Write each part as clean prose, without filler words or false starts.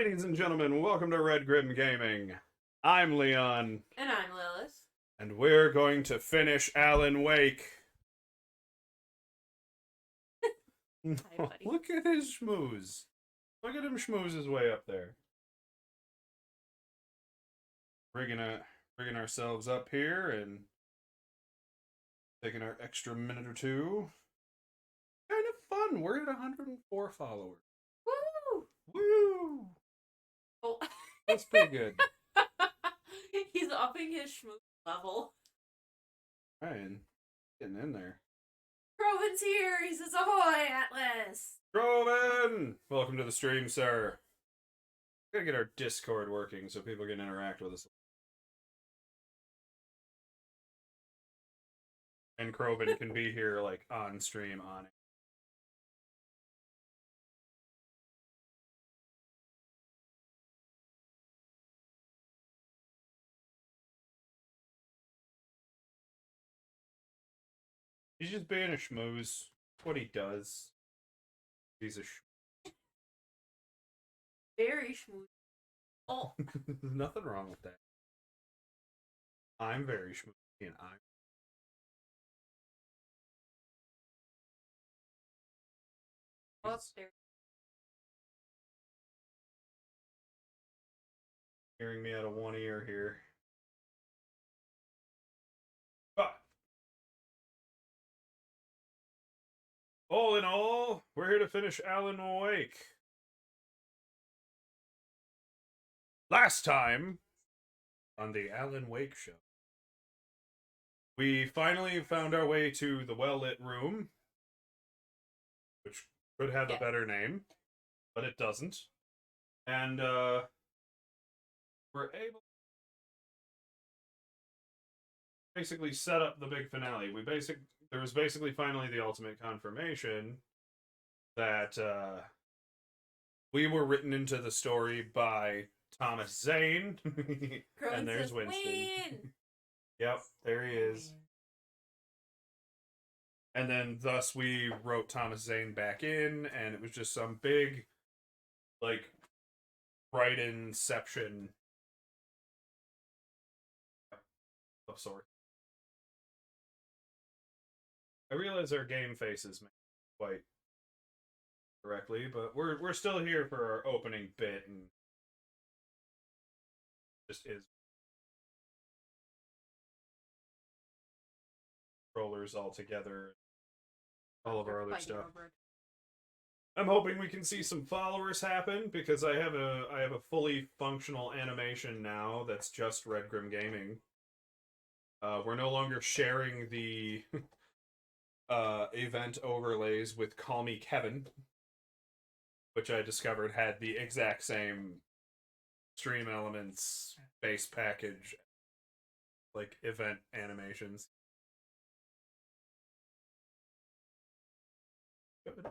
Ladies and gentlemen, welcome to Red Grim Gaming. I'm Leon, And I'm Lilith. and we're going to finish Alan Wake. Hi, buddy. Look at his schmooze. Look at him schmooze his way up there. Rigging ourselves up here and taking our extra minute or two. Kind of fun. We're at 104 followers. Woo! Woo! Oh. That's pretty good. He's upping his schmooze level. Ryan, getting in there. Groven's here! He says, ahoy, Atlas! Groven! Welcome to the stream, sir. We gotta get our Discord working so people can interact with us. And Groven can be here, like, on stream, on it. He's just being a schmooze. That's what he does. He's a Very schmooze. Oh. There's nothing wrong with that. I'm very schmoozy, and I'm... Upstairs. Hearing me out of one ear here. But all in all, we're here to finish Alan Wake. Last time on the Alan Wake show, we finally found our way to the well-lit room, which could have a better name, but it doesn't. And we're able to basically set up the big finale. There was basically finally the ultimate confirmation that we were written into the story by Thomas Zane. And there's Winston. Win! Yep, there he is. And then thus we wrote Thomas Zane back in, and it was just some big, like, right inception of sorts. I realize our game faces make quite correctly, but we're still here for our opening bit, and just is controllers all together, all of our other stuff. I'm hoping we can see some followers happen, because I have a fully functional animation now that's just Red Grim Gaming. We're no longer sharing the event overlays with Call Me Kevin, which I discovered had the exact same stream elements, base package, like event animations. Good.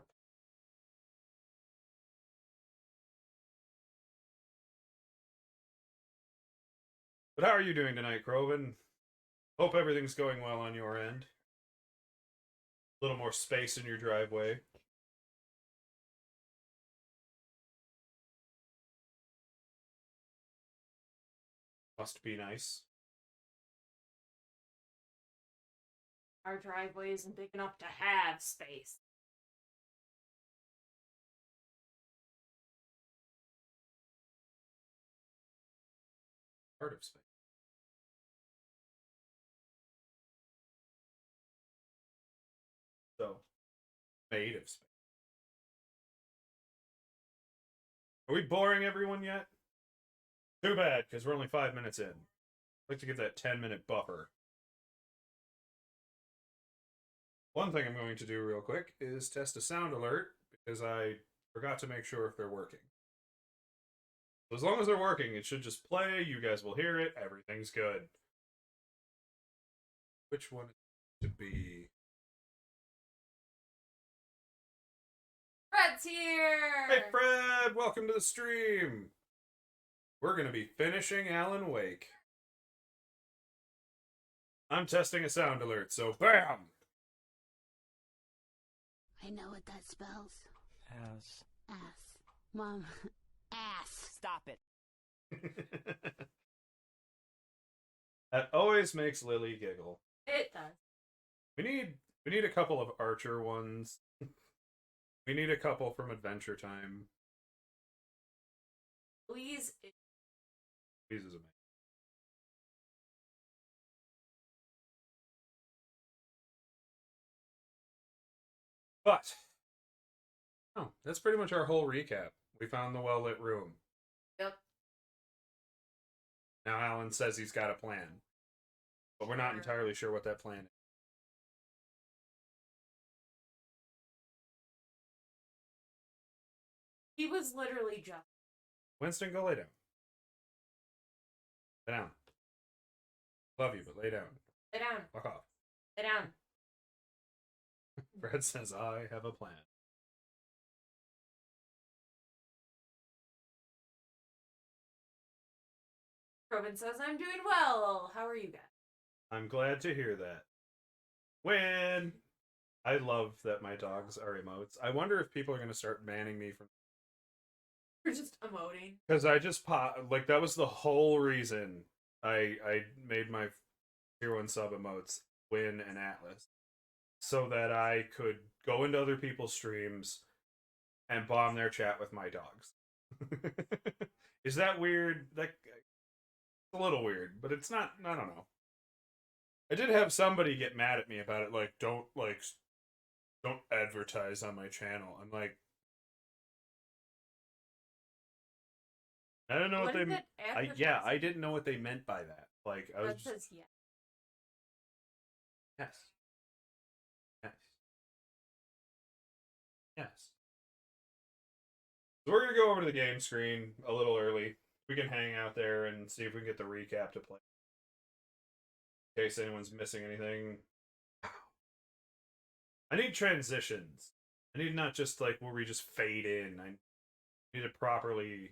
But how are you doing tonight, Groven? Hope everything's going well on your end. A little more space in your driveway. Must be nice. Our driveway isn't big enough to have space. Part of space. So, made of space. Are we boring everyone yet? Too bad, because we're only 5 minutes in. I'd like to get that 10-minute buffer. One thing I'm going to do real quick is test a sound alert, because I forgot to make sure if they're working. So as long as they're working, it should just play, you guys will hear it, everything's good. Which one to be? Fred's here! Hey Fred, welcome to the stream! We're going to be finishing Alan Wake. I'm testing a sound alert, so BAM! I know what that spells. Ass. Ass. Mom, ass. Stop it. That always makes Lily giggle. It does. We need a couple of Archer ones. We need a couple from Adventure Time. Please. Please is amazing. But oh, that's pretty much our whole recap. We found the well-lit room. Yep. Now Alan says he's got a plan, but we're not entirely sure what that plan is. He was literally just. Winston, go lay down. Lay down. Love you, but lay down. Lay down. Fuck off. Lay down. Fred says, I have a plan. Robin says, I'm doing well. How are you guys? I'm glad to hear that. When I love that my dogs are emotes. I wonder if people are going to start banning me from. You're just emoting. Because I just like that was the whole reason I made my Tier 1 sub emotes Win and Atlas, so that I could go into other people's streams and bomb their chat with my dogs. Is that weird? That a little weird, but it's not. I don't know. I did have somebody get mad at me about it, like don't advertise on my channel. I'm like, I don't know what they. I didn't know what they meant by that. Like I was. That says yes. Yes. Yes. Yes. So we're gonna go over to the game screen a little early. We can hang out there and see if we can get the recap to play. In case anyone's missing anything. I need transitions. I need not just like where we just fade in. I need to properly.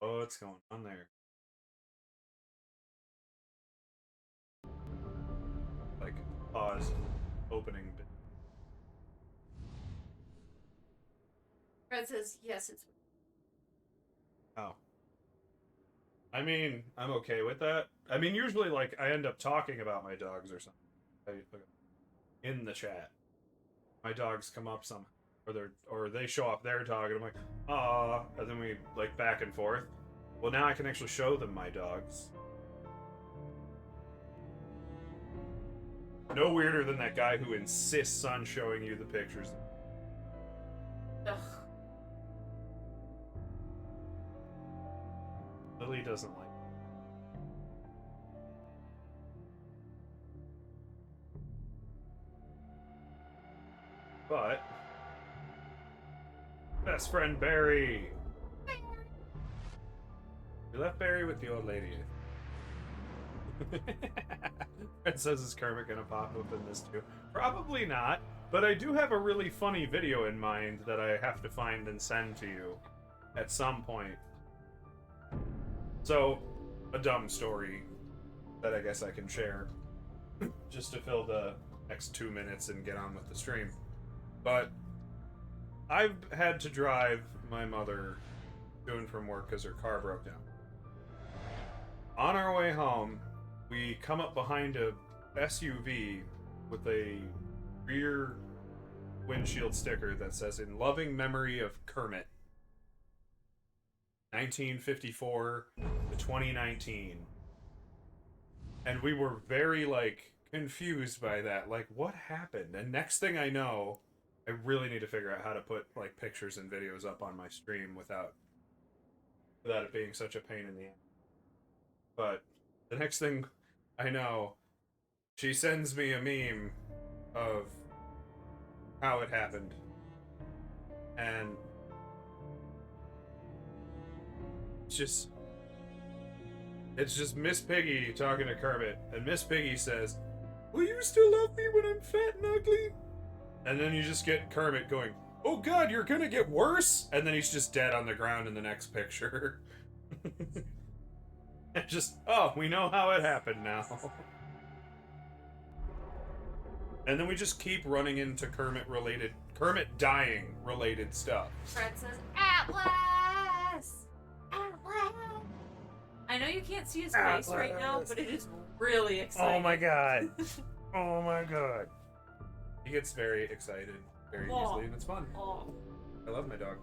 Oh, what's going on there? Like pause opening bit. Fred says yes. It's. Oh. I mean, I'm okay with that. I mean, usually, like, I end up talking about my dogs or something in the chat. My dogs come up somehow, or they show off their dog, and I'm like, ah, and then we like back and forth. Well, now I can actually show them my dogs. No weirder than that guy who insists on showing you the pictures. Ugh. Lily doesn't like it. But best friend Barry. You left Barry with the old lady. Fred says, is Kermit gonna pop up in this too? Probably not, but I do have a really funny video in mind that I have to find and send to you at some point. So, a dumb story that I guess I can share just to fill the next 2 minutes and get on with the stream. But I've had to drive my mother to and from work because her car broke down. On our way home, we come up behind a SUV with a rear windshield sticker that says, in loving memory of Kermit, 1954 to 2019. And we were very, like, confused by that. Like, what happened? And next thing I know, I really need to figure out how to put, like, pictures and videos up on my stream without it being such a pain in the ass. But the next thing I know, she sends me a meme of how it happened. And it's just Miss Piggy talking to Kermit, and Miss Piggy says, will you still love me when I'm fat and ugly? And then you just get Kermit going, oh god, you're gonna get worse? And then he's just dead on the ground in the next picture. And just, oh, we know how it happened now. And then we just keep running into Kermit dying related stuff. Fred says, Atlas! you can't see his face right now, but it is really exciting. Oh my god. Oh my god. He gets very excited very easily, and it's fun. I love my dog.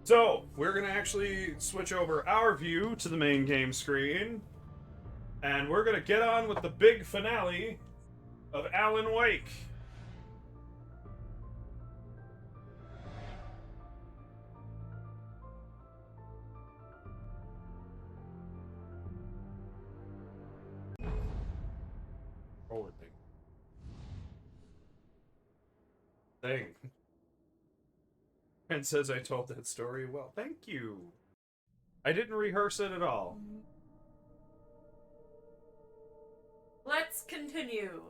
So, we're gonna actually switch over our view to the main game screen, and we're gonna get on with the big finale of Alan Wake. Forward thing. Thing. And says I told that story well. Thank you. I didn't rehearse it at all. Let's continue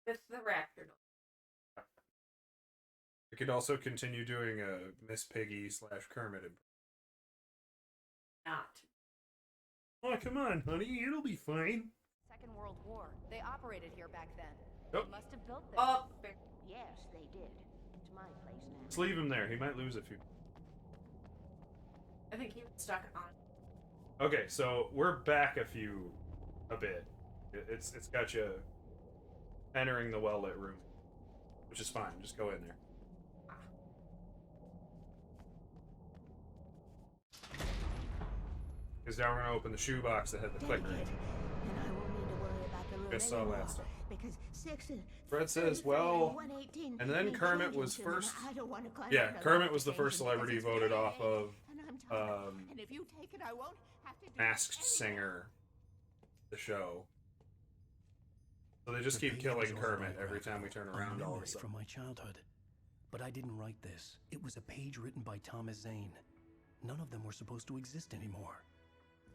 with the raptor. We could also continue doing a Miss Piggy / Kermit. Not. Oh, come on, honey. It'll be fine. Second World War. They operated here back then. Yep. They must have built this. Oh, Yes, they did. It's my place now. Let's leave him there. He might lose a few. I think he was stuck on. Okay, so we're back a bit. It's got you entering the well-lit room, which is fine. Just go in there. Because now we're gonna open the shoebox that had the clicker. And I won't need to worry about the room Just saw anymore, that stuff. because 6 and Fred says, 33 well, 118 and then mean Kermit changing was to me. first. I don't want to climb Yeah, up the Kermit ladder was the first station because celebrity it's voted big, off of and I'm tired. And if you take it, I won't have to do Masked it Singer, the show. So they just The keep page killing was Kermit every time we turn a around all of a memory sudden. from my childhood. But I didn't write this. It was a page written by Thomas Zane. None of them were supposed to exist anymore.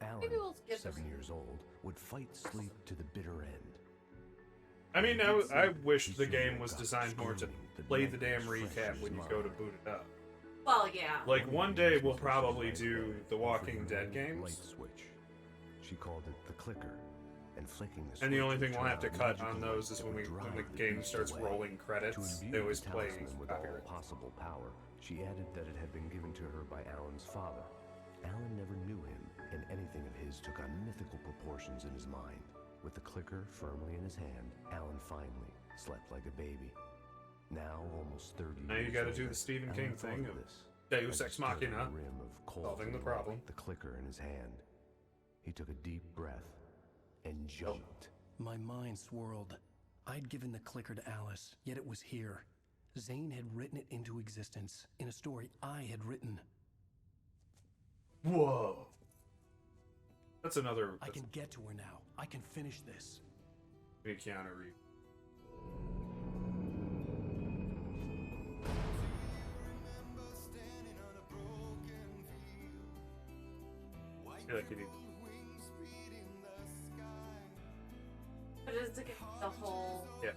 Alan, Maybe we'll skip 7 years old, would fight sleep to the bitter end. I mean, I wish the game was designed more to play the damn recap when you go to boot it up. Well, yeah. Like, one day we'll probably do the Walking Dead Light games, switch. She called it the clicker, and flicking the switch. and the only thing would we'll have to turn cut on on magical those is when that would the drive game beast starts away. rolling To credits. imbue They always the play talisman with all copyright. possible power, she added that it had been given to her by Alan's father. Alan never knew him, and anything of his took on mythical proportions in his mind. With the clicker firmly in his hand, Alan finally slept like a baby. Now, almost 30 Now you years gotta do later, the Stephen Alan King thought thing of of this. Deus As he Ex stood on Machina, the rim of cold solving the and problem. light, the clicker in his hand. He took a deep breath and jumped. My mind swirled. I'd given the clicker to Alice, yet it was here. Zane had written it into existence in a story I had written. Whoa. That's another. I can get to her now. I can finish this. Keanu Reeves. I feel like you need. But it's to get the whole. Yeah.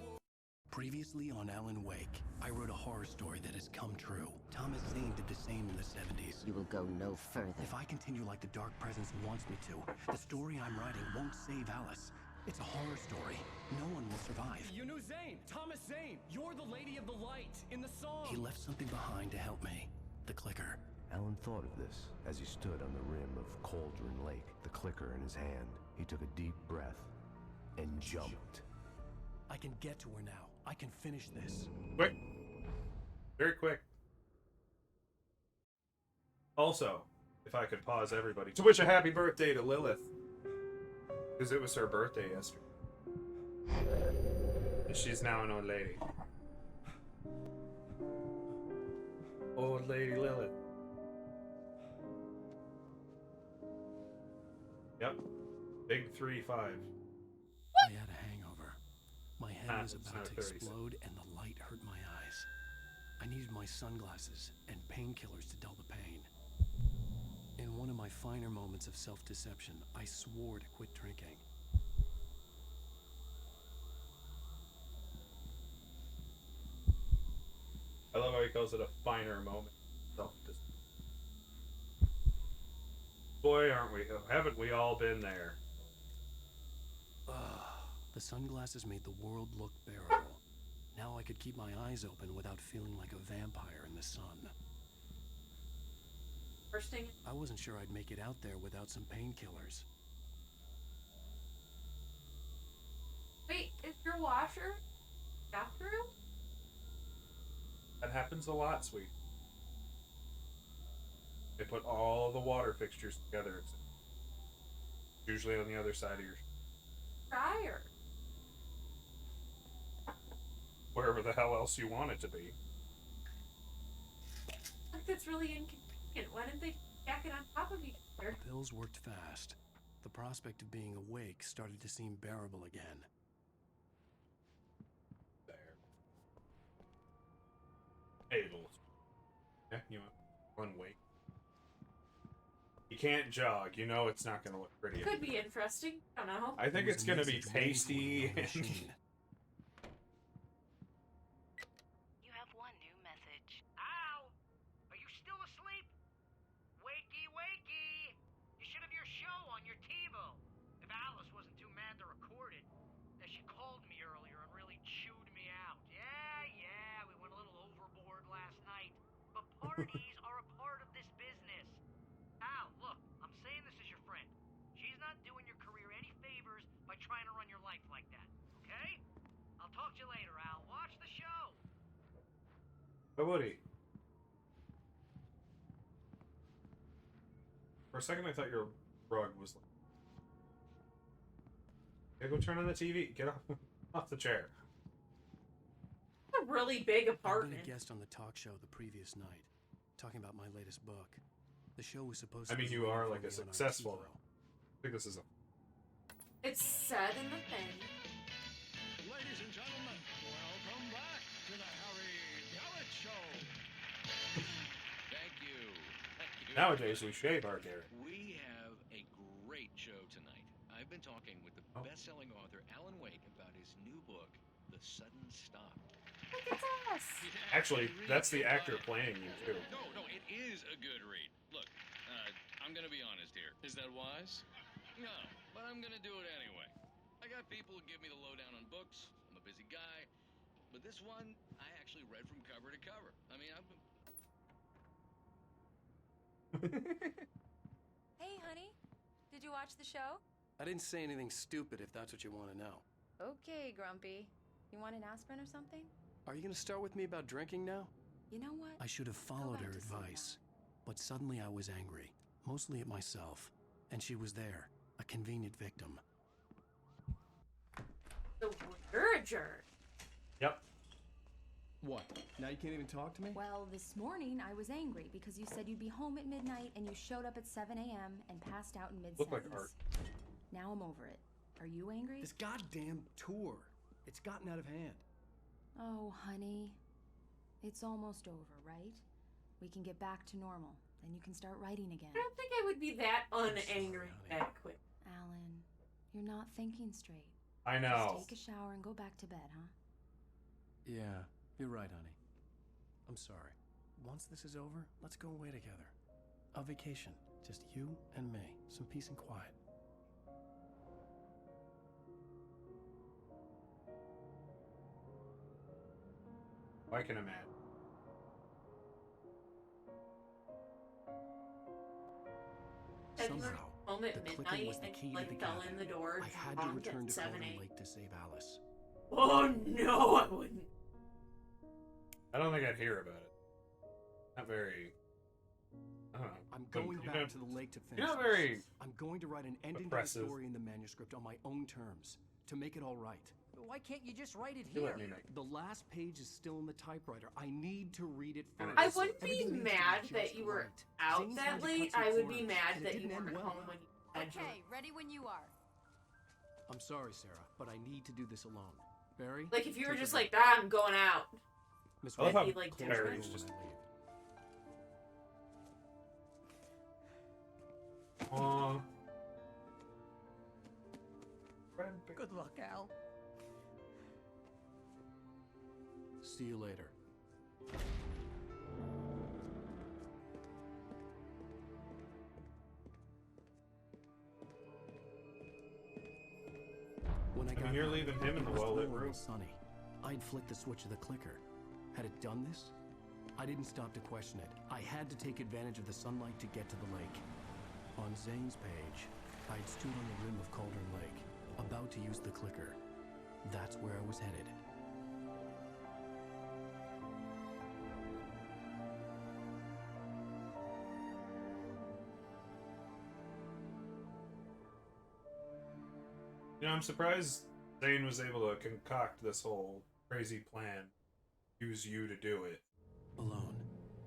Previously on Alan Wake, I wrote a horror story that has come true. Thomas Zane did the same in the 70s. You will go no further. If I continue like the Dark Presence wants me to, the story I'm writing won't save Alice. It's a horror story. No one will survive. You knew Zane! Thomas Zane! You're the Lady of the Light in the song! He left something behind to help me. The clicker. Alan thought of this as he stood on the rim of Cauldron Lake, the clicker in his hand. He took a deep breath and jumped. I can get to her now. I can finish this. Quick. Very quick. Also, if I could pause everybody to wish a happy birthday to Lilith. Because it was her birthday yesterday. And she's now an old lady. Old Lady Lilith. Yep. Big 3-5. I had a hangover. My head was It's about not to 36. explode and the light hurt my eyes. I needed my sunglasses and painkillers to dull the pain. In one of my finer moments of self-deception, I swore to quit drinking. I love how he calls it a finer moment. Boy, aren't we? Haven't we all been there? The sunglasses made the world look bearable. Now I could keep my eyes open without feeling like a vampire in the sun. First thing. I wasn't sure I'd make it out there without some painkillers. happens a lot, sweet. They put all the water fixtures together. It's usually on the other side of your Dryer. wherever the hell else you want it to be. Like, that's really inconvenient. Why didn't they jack it on top of each other? Pills worked fast. The prospect of being awake started to seem bearable again. There. Hey, little. Yeah, you want one weight. You can't jog. You know it's not going to look pretty. Could be interesting. I don't know. I think There was it's a going to be message waiting for me tasty on the and machine. You have one new message. Al, are you still asleep? Wakey, wakey! You should have your show on your TiVo. If Alice wasn't too mad to record it. She called me earlier and really chewed me out. Yeah, we went a little overboard last night. But parties are a part of this business. Al, look, I'm saying this as your friend. She's not doing your career any favors by trying to run your life like that, okay? I'll talk to you later, Al. Watch the show. Oh, Woody. For a second, I thought your rug was like. Yeah, go turn on the TV. Get off, off the chair. It's a really big I'd been apartment. a guest on the talk show the previous night, talking about my latest book. The show was supposed I to mean, be you waiting are for like a me on our successful. TiVo. I think this is a. It's said in the thing. Ladies and gentlemen, welcome back to the Harry Garrett Show. Thank you. Nowadays, we shave our hair. We have a great show tonight. I've been talking with the best-selling author Alan Wake about his new book, The Sudden Stop. Look, it's us. Yeah, Actually, it really that's the is. actor playing you too. No, it is a good read. Look, I'm gonna be honest here. Is that wise? No, but I'm gonna do it anyway. I got people who give me the lowdown on books. I'm a busy guy. But this one, I actually read from cover to cover. I mean, Hey, honey. Did you watch the show? I didn't say anything stupid if that's what you want to know. Okay, Grumpy. You want an aspirin or something? Are you going to start with me about drinking now? You know what? I should have followed back her to sleep advice. But suddenly I was angry, mostly at myself. And she was there, a convenient victim. So you're a jerk. Yep. What? Now you can't even talk to me? Well, this morning I was angry because you said you'd be home at midnight and you showed up at 7 a.m. and passed out in Look mid-sentence. like art. Now I'm over it. Are you angry? This goddamn tour. It's gotten out of hand. Oh, honey. It's almost over, right? We can get back to normal. Then you can start writing again. I don't think I would be that unangry honey. that quick. Alan, you're not thinking straight. I know. Just take a shower and go back to bed, huh? Yeah, you're right, honey. I'm sorry. Once this is over, let's go away together. A vacation. Just you and me. Some peace and quiet. I can imagine. Have you Somehow, home at the clicking midnight was the and key to like the fell cabin. in the door I had to drunk return at to 7 Golden a.m.? Lake to save Alice. Oh no, I wouldn't. I don't think I'd hear about it. Not very. I don't know. I'm But going you're back not- to the lake to finish You're not this. very. I'm going to write an ending to the oppressive. story in the manuscript on my own terms, to make it all right. Why can't you just write it You here? let me make. The last page is still in the typewriter. I need to read it first. I wouldn't be Everything needs to mad just that you were right. out Zane's that had to late. cut some I would be corners, mad and it that you didn't end weren't well. home when you had drunk. Okay, ready when you are. I'm sorry, Sarah, but I need to do this alone. Barry? Like if you were take it just away. like, ah, I'm going out. Miss I love That'd how be, like, close different. the Barry's door just. when I leave. Aw. Good luck, Al. See you later. When I got you're home, leaving him in the it was well-lit warm room. and sunny. I'd flicked the switch of the clicker. Had it done this? I didn't stop to question it. I had to take advantage of the sunlight to get to the lake. On Zane's page, I'd stood on the rim of Cauldron Lake, about to use the clicker. That's where I was headed. You know, I'm surprised Zane was able to concoct this whole crazy plan. Use you to do it. Alone.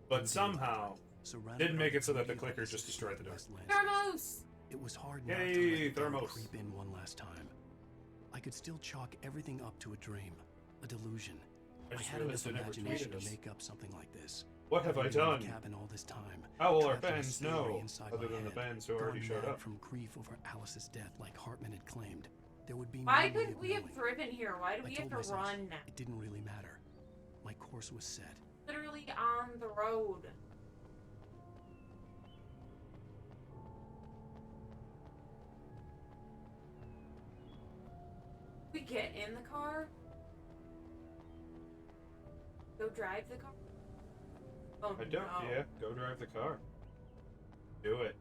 But somehow, Surrounded didn't by make it so that the community clicker of just ISIS destroyed the door. West Lansing. Thermos! It was hard not Yay, to let the Thermos. doubt creep in one last time. I could still chalk everything up to a dream, a delusion. I I just had realized enough I never imagination tweeted to us. make up something like this. What have I Having been in the done? cabin all this time, How will our trapped in a fans story know, inside other my than the head, fans who already gone showed mad up? from grief over Alice's death, like Hartman had claimed. There would be Why no way couldn't of we have knowing. driven here? Why do I we have told to myself run now? it didn't really matter. My course was set. Literally on the road. We get in the car? Go drive the car? Oh, I don't. no. Yeah, go drive the car. Do it.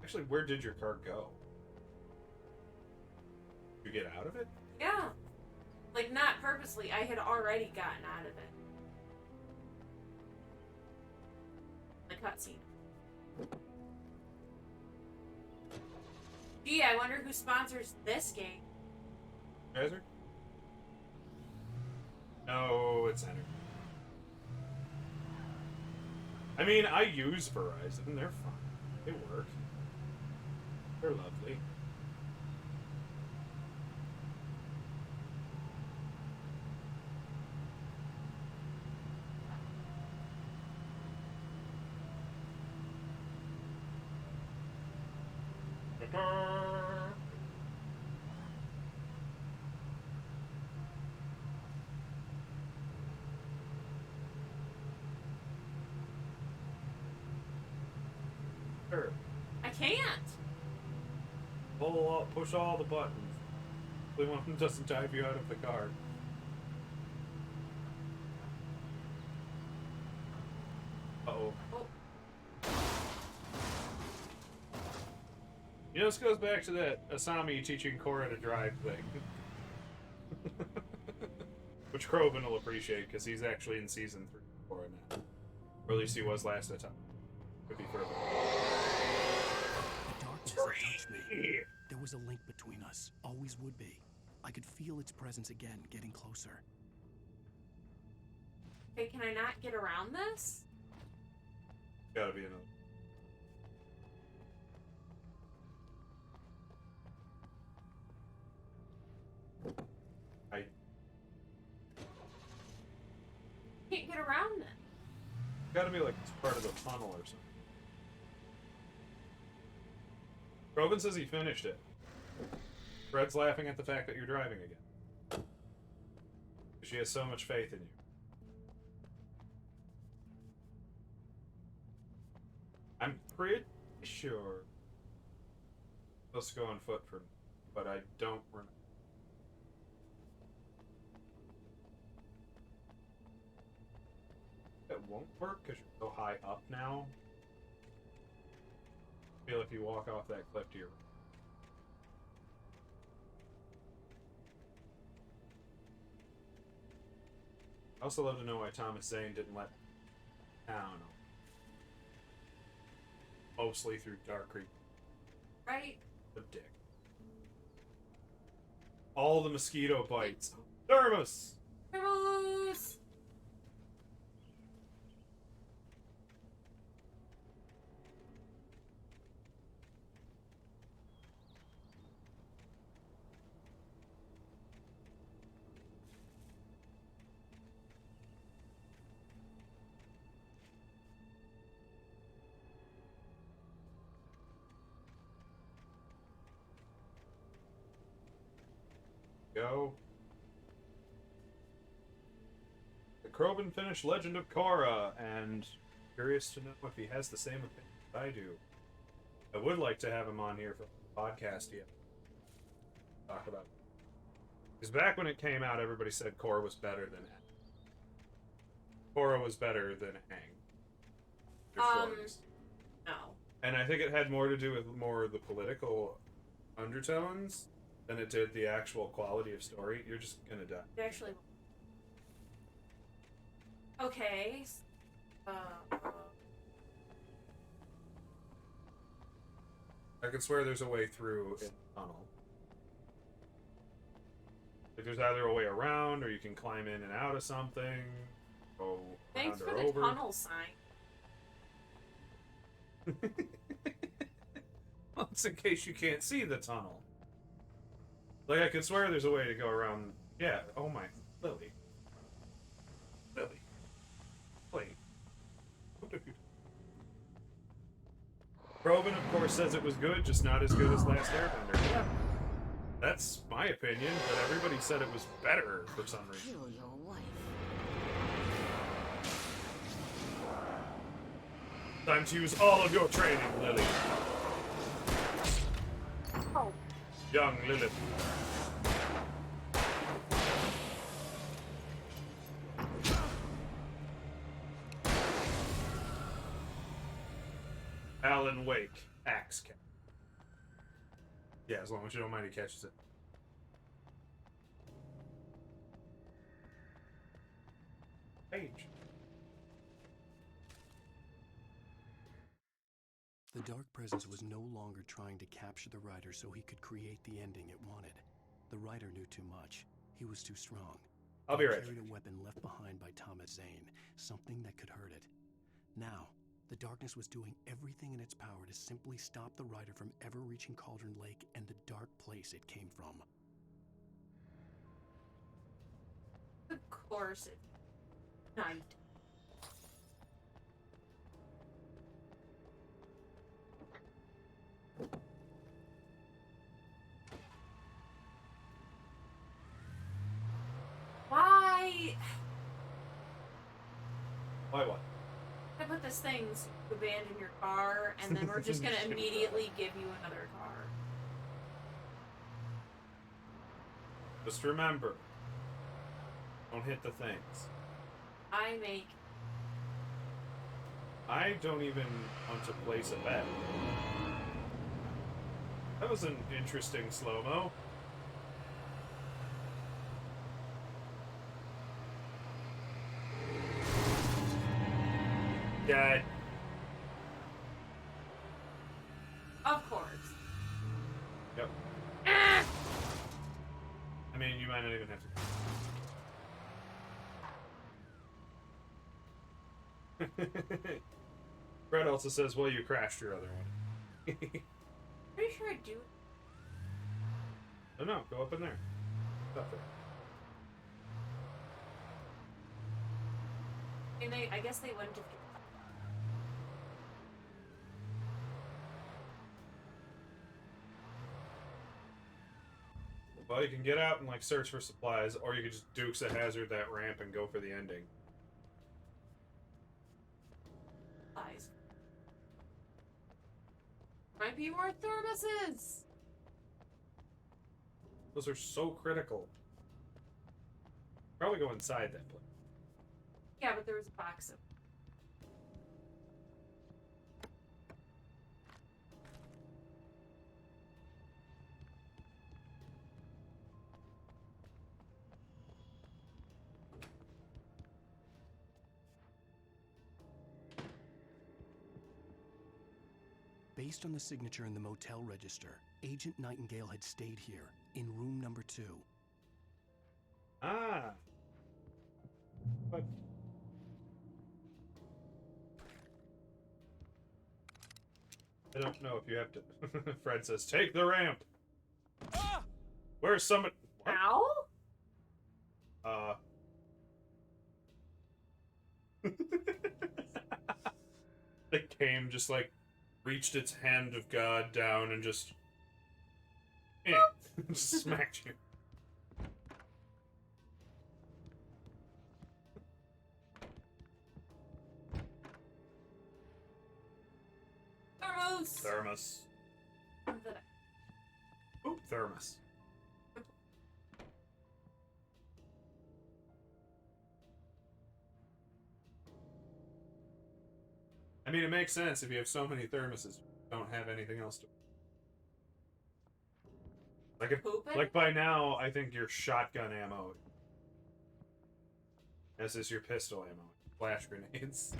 Actually, where did your car go? Did you get out of it? Yeah. Like, not purposely. I had already gotten out of it. The cutscene. Gee, I wonder who sponsors this game. Geyser? No, it's Enter. I mean, I use Verizon. They're fine. They work. They're lovely. Sure. I can't. Push all the buttons. The one that doesn't drive you out of the car. Uh-oh. Oh. You know, this goes back to that Asami teaching Korra to drive thing. Which Kroven will appreciate, because he's actually in Season 3 of Korra now. Or at least he was last time. Could be further. The darkness had touched me. There was a link between us. Always would be. I could feel its presence again, getting closer. Okay, can I not get around this? Gotta be another. Can't get around it. Gotta be like it's part of the tunnel or something. Kroven says he finished it. Fred's laughing at the fact that you're driving again. She has so much faith in you. I'm pretty sure let's go on foot for, but I don't remember. That won't work because you're so high up now. I feel if you walk off that cliff to your right. I also love to know why Thomas Zane didn't let town. Mostly through Dark Creek. Right? The dick. All the mosquito bites. Thermos! Thermos! Go. The Kroven finished Legend of Korra, and curious to know if he has the same opinion as I do. I would like to have him on here for the podcast yet. Talk about it. Because back when it came out, everybody said Korra was better than Aang. Korra was better than Aang. No. And I think it had more to do with more of the political undertones than it did the actual quality of story. You're just gonna die. Actually. Okay. I can swear there's a way through in tunnel. Like, there's either a way around, or you can climb in and out of something. Go Thanks around for or the over. tunnel sign. Well, it's in case you can't see the tunnel. Like, I could swear there's a way to go around. Yeah, oh my. Lily. Lily. Wait. What have you done? Robin, of course, says it was good, just not as good as Last Airbender. Yeah. That's my opinion, but everybody said it was better for some reason. Kill your wife. Time to use all of your training, Lily. Oh. Young Lilith. Alan Wake, Axe Cat. Yeah, as long as you don't mind, he catches it. Page. The Dark Presence was no longer trying to capture the writer so he could create the ending it wanted. The writer knew too much. He was too strong. I'll be right He carried back. a weapon left behind by Thomas Zane, something that could hurt it. Now, the darkness was doing everything in its power to simply stop the writer from ever reaching Cauldron Lake and the dark place it came from. Of course it's night. Why? Why what? I put this thing so you abandon your car, and then we're just gonna immediately give you another car. Just remember, don't hit the things. I don't even want to place a bet. That was an interesting slow-mo. Yeah. Of course. Yep. I mean, you might not even have to. Brett also says, well, you crashed your other one. Pretty sure I do. Oh no, go up in there. Up there. And I guess they wouldn't have. Well, you can get out and like search for supplies, or you could just Dukes of Hazzard that ramp and go for the ending. Eyes. Might be more thermoses. Those are so critical. Probably go inside that place. Yeah, but there was a box of. Based on the signature in the motel register, Agent Nightingale had stayed here, in room number 2. Ah. But I don't know if you have to. Fred says, "Take the ramp." Ah! Where's somebody? What? Ow? The game just like reached its hand of God down and just just smacked you. Thermos! Thermos. Oop, thermos. I mean, it makes sense if you have so many thermoses, you don't have anything else to. Like if, Pooping? like by now, I think your shotgun ammo, as is your pistol ammo, flash grenades.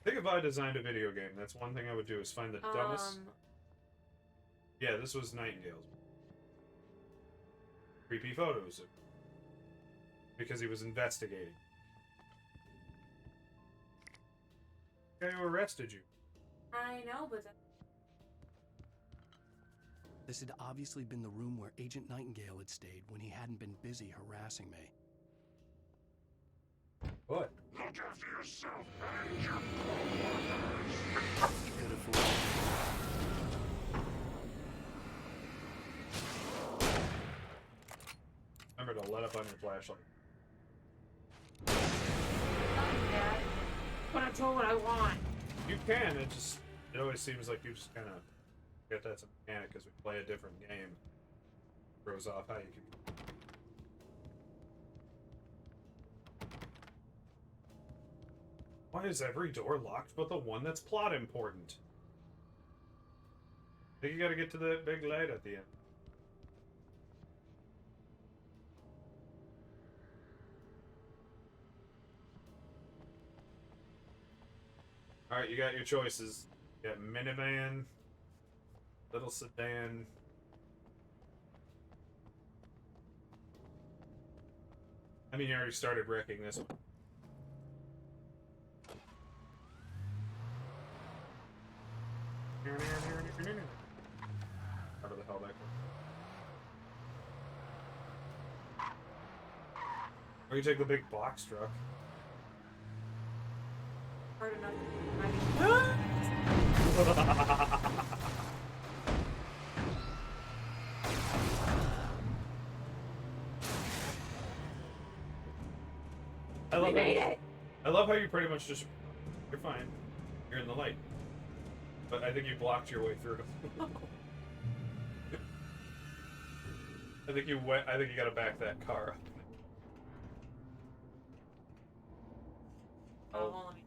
I think if I designed a video game, that's one thing I would do is find the dumbest. Yeah, this was Nightingale's. Creepy photos. Because he was investigating. The guy who arrested you. I know, but This had obviously been the room where Agent Nightingale had stayed when he hadn't been busy harassing me. What? Look after yourself and your Pitiful. Remember to let up on your flashlight. but I told what I want. You can, it always seems like you just kind of get that's a mechanic because we play a different game. Throws off how you can. Why is every door locked but the one that's plot important? I think you gotta get to the big light at the end. Alright, you got your choices. You got minivan, little sedan. I mean, you already started wrecking this one. Out of the hell back there. Or you take the big box truck. Hard enough. I made it. I love how you pretty much just, you're fine. You're in the light. But I think you blocked your way through. I think you gotta back that car up. Oh, let me.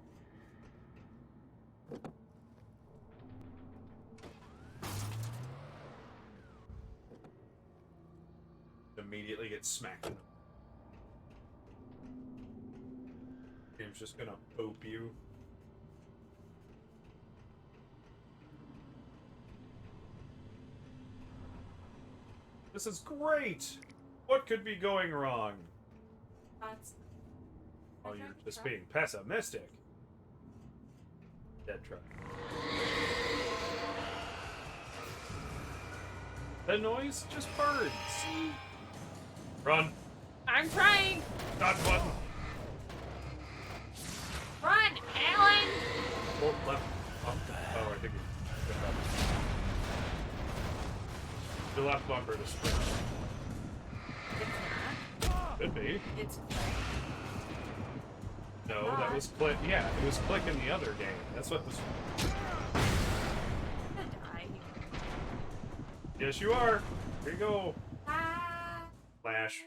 Immediately get smacked in the... Game's just gonna boop you. This is great! What could be going wrong? That's. Oh, you're just being pessimistic. Dead truck. That noise? Just birds. Run. I'm trying. Dodge button. Run, Alan. Hold left. Oh, I think you. Your left bumper to sprint. It's not. Could be. It's. No, that was click. Yeah, it was click in the other game. That's what was. I'm gonna die. Yes, you are. Here you go. Ah. Flash.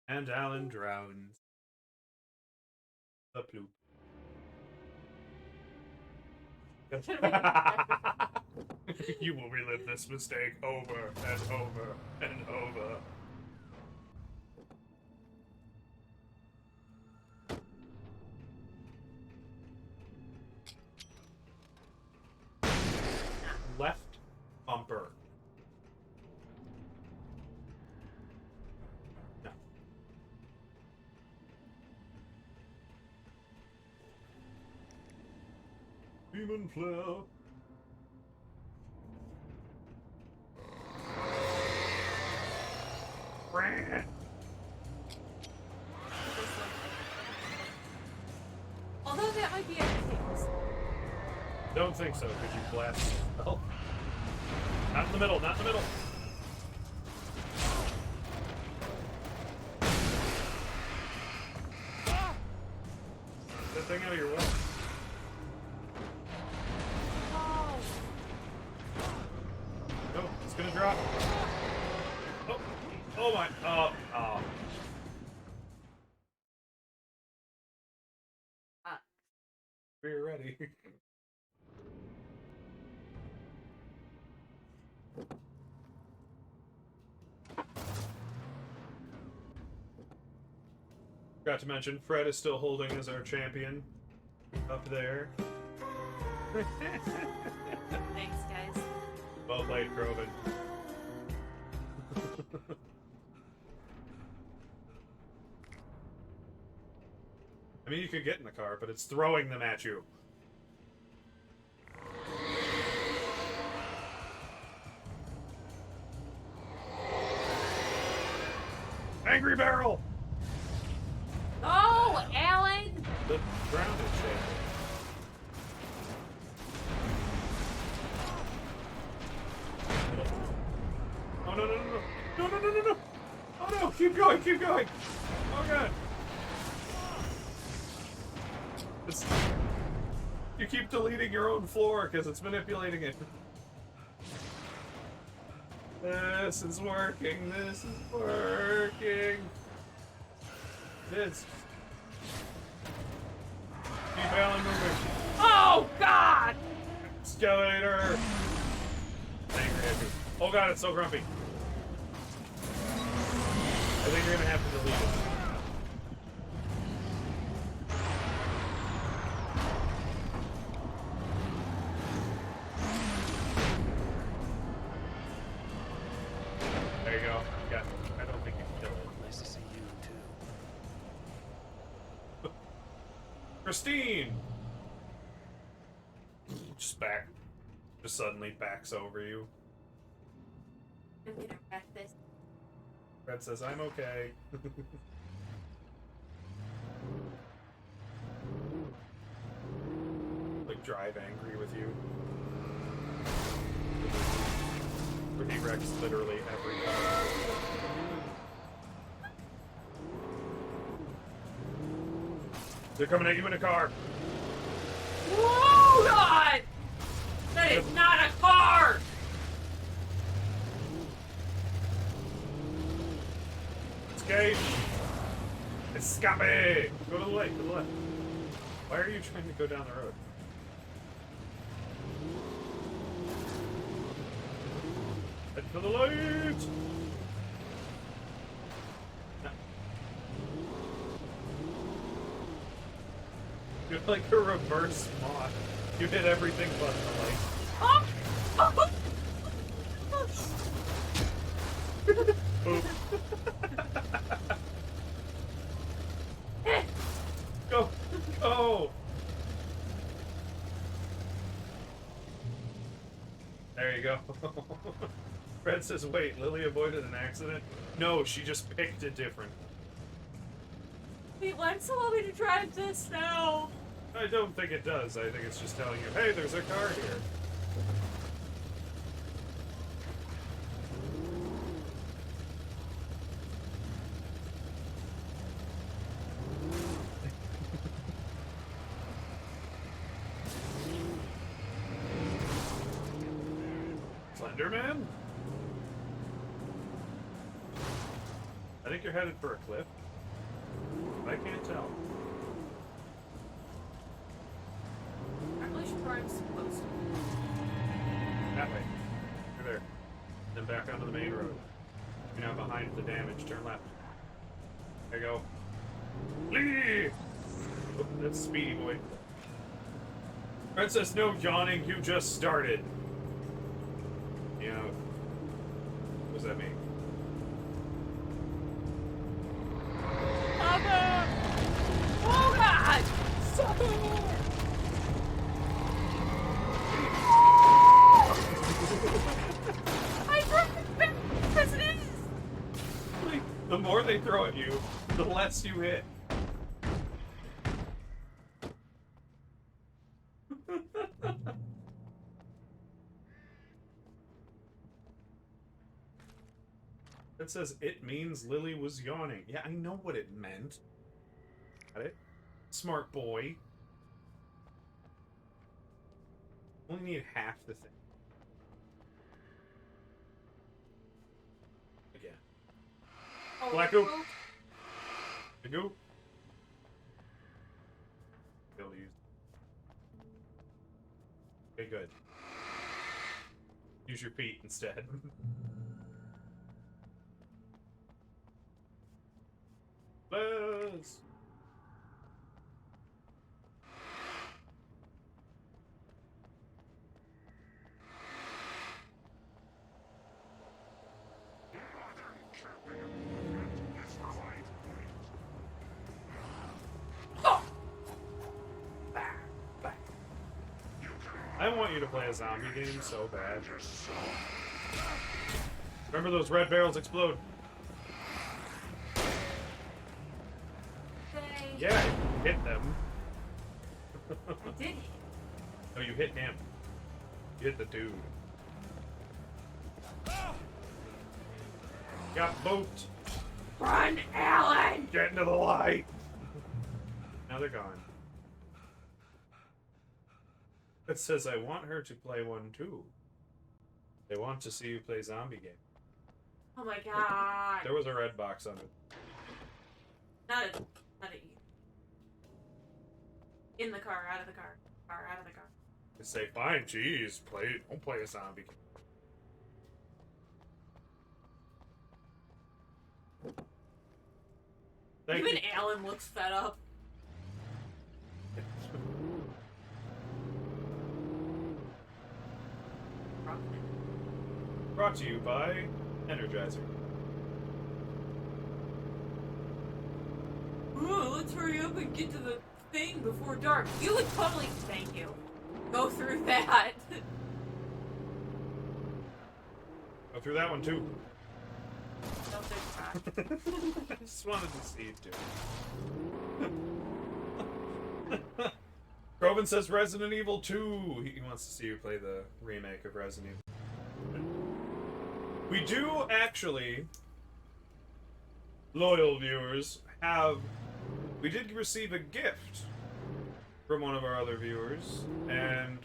And Alan drowns. The ploop. You will relive this mistake over and over and over. Left bumper. No. Demon flare. Brand. Although that might be other things. Don't think so, because you blast. Oh. Not in the middle, not in the middle. Get that thing out of your way. No, it's gonna drop. Oh, oh my, oh. We're ready. Forgot to mention, Fred is still holding as our champion. Up there. Thanks, guys. Well played, Kroven. I mean, you could get in the car, but it's throwing them at you. Angry Barrel! Oh, Alan! The ground is shaking. Oh, no, no, no, no. No, no, no, no, no. Oh, no. Keep going, keep going. Oh, God. It's... You keep deleting your own floor because it's manipulating it. This is working. This is working. This. Keep Alan moving. Oh, God! Escalator. Angry at you. Oh God, it's so grumpy. I think you're gonna have to delete it. There you go. Yeah, I don't think you can kill it. Nice to see you, too. Christine! Just suddenly backs over you. I'm gonna wreck this. Fred says, I'm okay. Like, drive angry with you. Where he wrecks literally every car. They're coming at you in a car. Whoa, God! That is not a car! Escape! Escape! Go to the lake, to the left. Why are you trying to go down the road? Head for the light! No. You're like a reverse mod. You hit everything but the light. Oh! Boop. Go! Go! There you go. Fred says, wait, Lily avoided an accident? No, she just picked it different. Wait, why does it allow me to drive this now? I don't think it does. I think it's just telling you, hey, there's a car here. Slenderman? I think you're headed for a cliff. I can't tell. I'm really sure I'm supposed to. That way. You're there. Then back onto the main road. You're now behind the damage. Turn left. There you go. Lee! Oh, that's Speedy Boy. Princess, no yawning. You just started. You know. What does that mean? Mother! Oh, God! Stop it! I broke the president! The more they throw at you, the less you hit. It says it means Lily was yawning. Yeah, I know what it meant. Got it? Smart boy. Only need half the thing. Again. Oh, Black Oak. The goop. They'll use. Okay, good. Use your feet instead. Buzz! want you to play a zombie game so bad. Remember those red barrels explode? Yeah, you hit them. I did. No, you hit him. You hit the dude. Got booped. Run, Alan! Get into the light. Now they're gone. It says I want her to play one too. They want to see you play zombie game. Oh my god. There was a red box on it. Not at you. In the car, out of the car. Out of the car. They say, fine, geez, don't play a zombie game. Thank Even you. Alan looks fed up. Brought to you by Energizer. Ooh, let's hurry up and get to the thing before dark. You would totally, thank you, go through that. Go through that one too. No, there's not. I just wanted to see it too. Groven says Resident Evil 2. He wants to see you play the remake of Resident Evil. We do actually, loyal viewers, we did receive a gift from one of our other viewers, and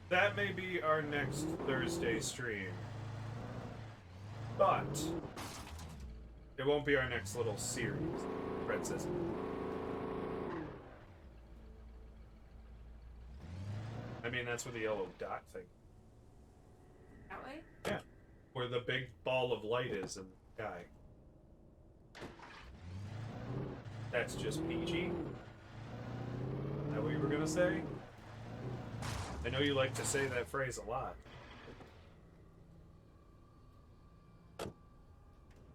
that may be our next Thursday stream. But it won't be our next little series, Fred says. I mean, that's where the yellow dot thing. That way? Yeah. Where the big ball of light is in the sky. That's just PG? Is that what you were gonna say? I know you like to say that phrase a lot.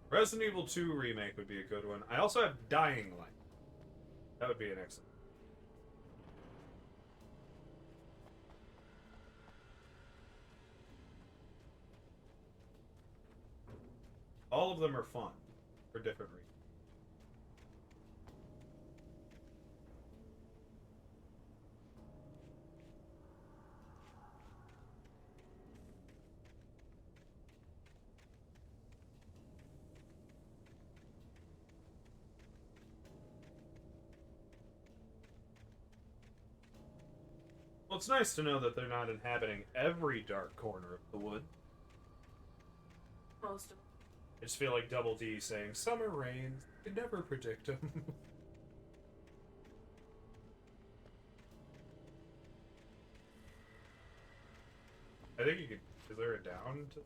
Resident Evil 2 remake would be a good one. I also have Dying Light. That would be an excellent. All of them are fun for different reasons. Well, it's nice to know that they're not inhabiting every dark corner of the wood. Most of them. I just feel like Double D saying, summer rains, you can never predict them. I think you could, is there a down to...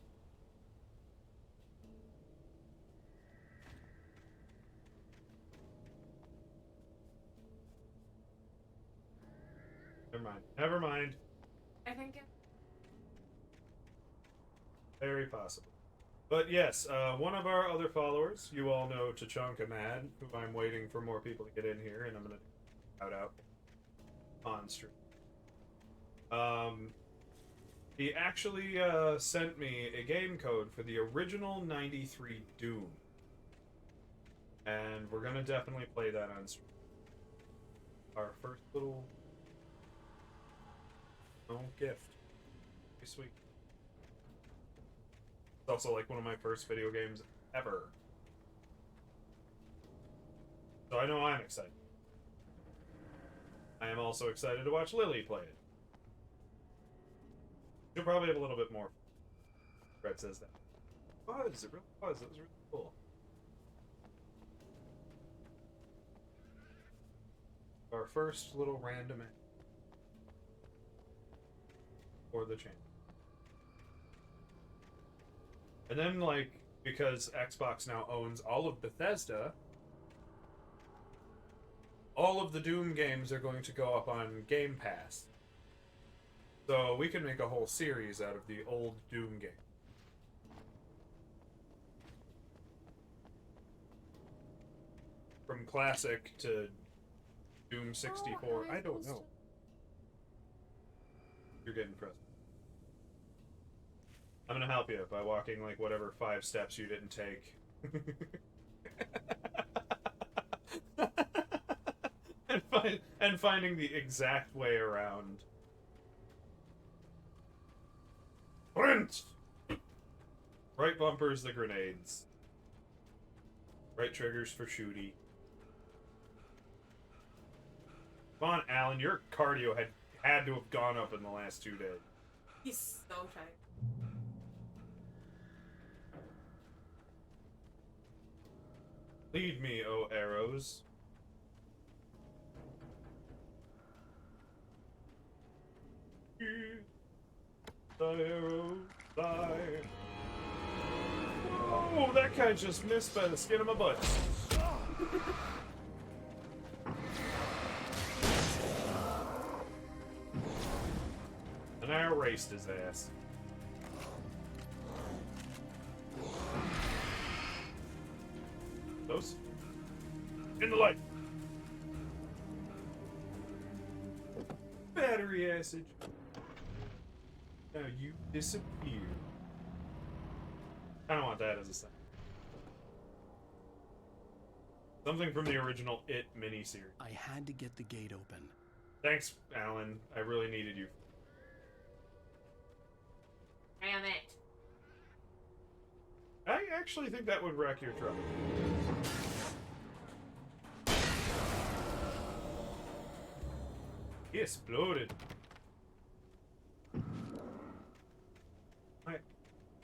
Never mind. Never mind. I think it. Very possible. But yes, one of our other followers, you all know Tachanka Mad, who I'm waiting for more people to get in here, and I'm going to shout out on stream. He actually sent me a game code for the original 93 Doom. And we're going to definitely play that on stream. Our first little gift. Pretty sweet. It's also like one of my first video games ever. So I know I'm excited. I am also excited to watch Lily play it. She'll probably have a little bit more. Fred says that. It was. It really was. It was really cool. Our first little random for the channel. And then, like, because Xbox now owns all of Bethesda, all of the Doom games are going to go up on Game Pass. So we can make a whole series out of the old Doom game. From classic to Doom 64, I don't know. You're getting frustrated. I'm gonna help you by walking like whatever 5 steps you didn't take. and finding the exact way around. Sprint! Right bumpers, the grenades. Right triggers for shooty. Come on, Alan, your cardio had to have gone up in the last 2 days. He's so tight. Lead me, oh arrows. The arrows fly. Oh, that guy just missed by the skin of my butt. And I erased his ass. Those? In the light! Battery acid. Now you disappear. I don't want that as a thing. Something from the original It miniseries. I had to get the gate open. Thanks, Alan. I really needed you. Damn it. I actually think that would wreck your truck. He exploded.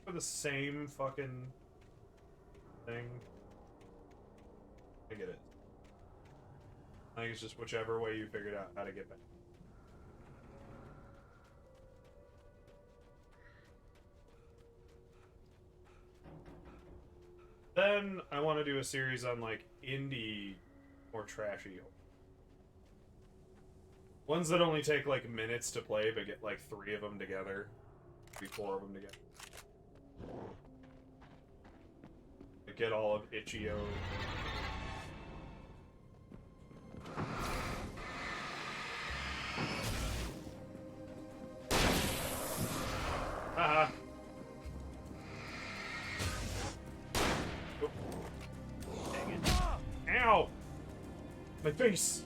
For the same fucking thing. I get it. I think it's just whichever way you figured out how to get back. Then I want to do a series on like indie or trashy ones that only take like minutes to play, but get like 3 of them together, maybe 4 of them together. Get all of Itch.io. Haha. Dang it. Ow! My face!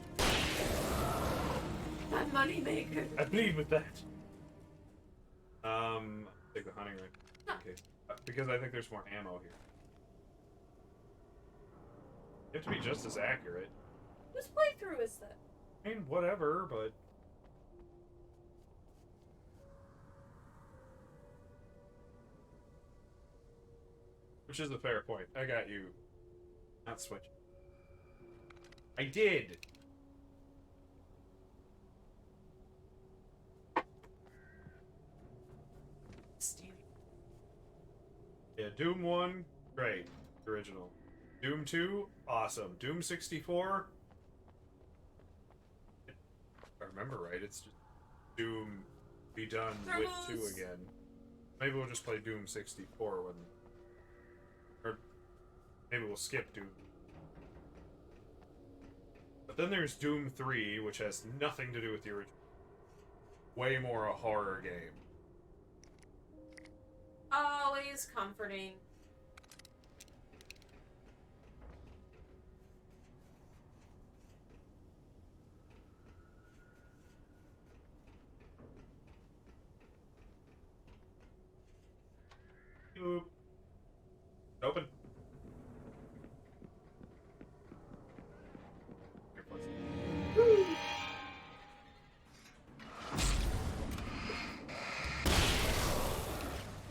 My moneymaker. I bleed with that. Take the hunting rifle. Okay. Because I think there's more ammo here. You have to be just as accurate. Whose playthrough is that? I mean, whatever, but... Which is a fair point. I got you. Not switch. I did! Yeah, Doom 1, great. Original. Doom 2, awesome. Doom 64, if I remember right, it's just Doom be done with 2 again. Maybe we'll just play Doom 64 when... Or maybe we'll skip Doom. But then there's Doom 3, which has nothing to do with the original. Way more a horror game. Always comforting. Oop. Open.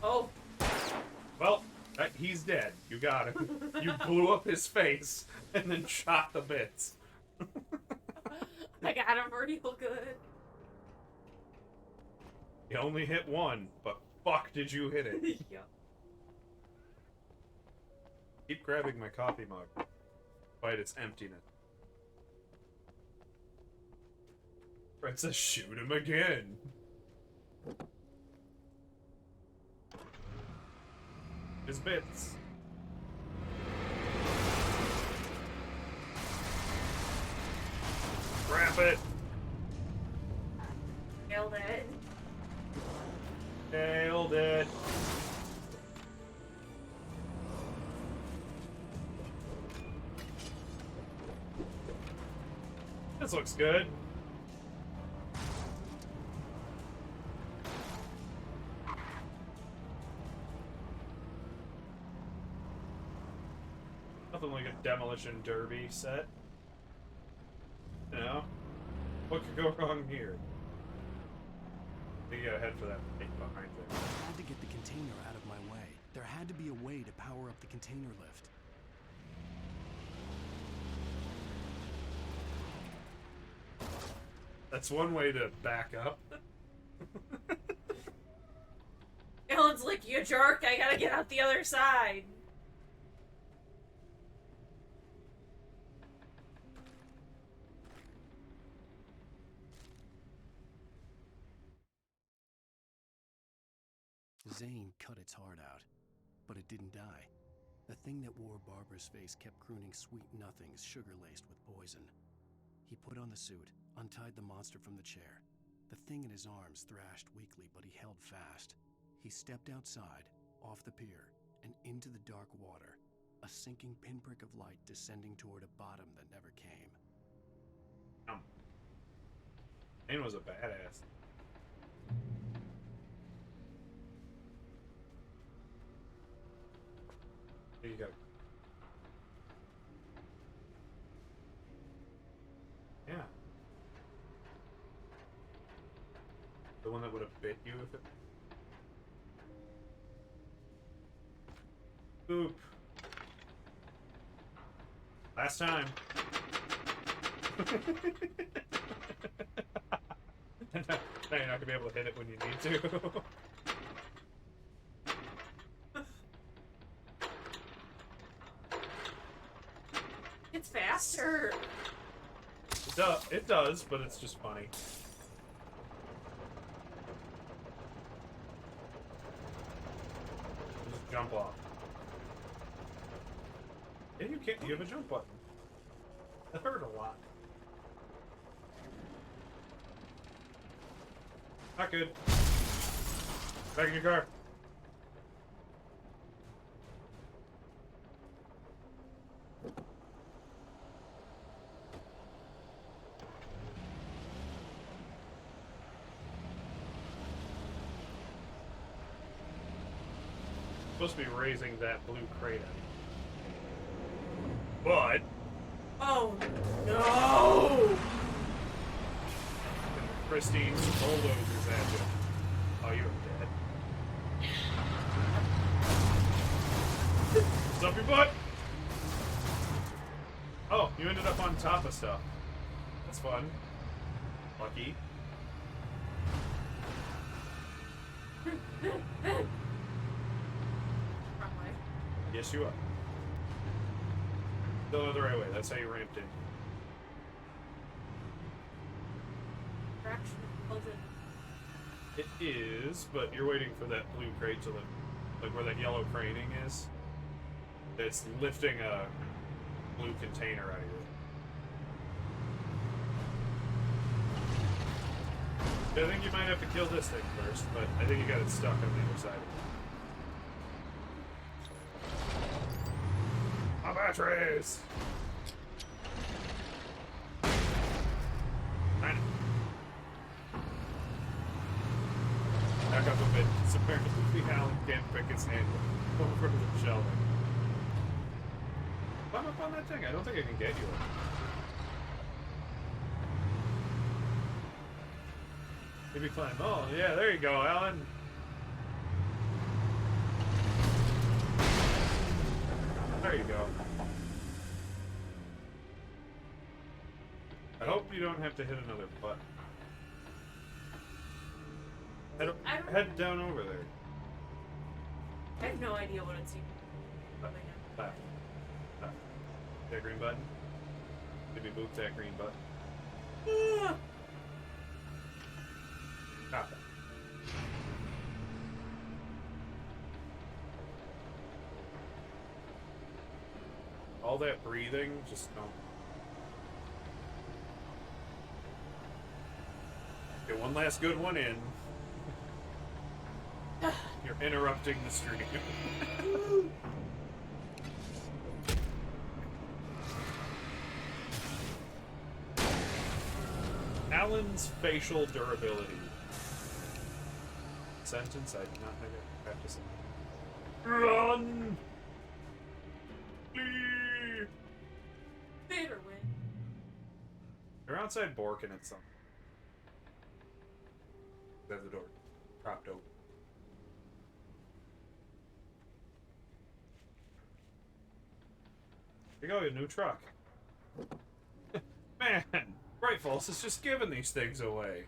Oh. Well, he's dead. You got him. You blew up his face and then shot the bits. I got him real good. You only hit 1, but fuck did you hit it. Yeah. Keep grabbing my coffee mug, despite its emptiness. Fred says shoot him again. His bits. Grab it. Nailed it. Nailed it. This looks good. Nothing like a demolition derby set. You know? What could go wrong here? I think you gotta head for that thing behind there. I had to get the container out of my way. There had to be a way to power up the container lift. That's one way to back up. Alan's like, you jerk, I gotta get out the other side. Zane cut its heart out, but it didn't die. The thing that wore Barbara's face kept crooning sweet nothings sugar-laced with poison. He put on the suit, untied the monster from the chair. The thing in his arms thrashed weakly, but he held fast. He stepped outside, off the pier, and into the dark water, a sinking pinprick of light descending toward a bottom that never came. Zane was a badass. You gotta... Yeah. The one that would have bit you if it... Boop. Last time. Now you're not gonna be able to hit it when you need to. It's faster. It does, but it's just funny. Just jump off. Yeah, you can't. You have a jump button. That hurt a lot. Not good. Back in your car. Supposed to be raising that blue crate at you. But Oh no! Christine's bulldozers at you. Oh, you're dead. What's up your butt? Oh, you ended up on top of stuff. That's fun. Lucky. Wrong way. Yes, you are. Go the right way. That's how you ramped in. Fraction of It is, but you're waiting for that blue crate to lift, like where that yellow craning is. It's lifting a blue container out of you. I think you might have to kill this thing first, but I think you got it stuck on the other side of it. My batteries! Back up a bit. It's apparently Alan can't pick his hand over the shelving. Climb up on that thing. I don't think I can get you. Maybe climb. Oh, yeah, there you go, Alan. There you go. I hope you don't have to hit another button. Head down over there. I have no idea what it's even. Left. Left. That green button. Maybe move that green button. Stop that. All that breathing, just don't. Get one last good one in. You're interrupting the stream. Alan's facial durability. Sentence I did not think I practiced. Run! Flee! Vader win. They're outside Borkin at something. There's the door. Propped open. Here you go, your new truck. Man, Bright Falls is just giving these things away.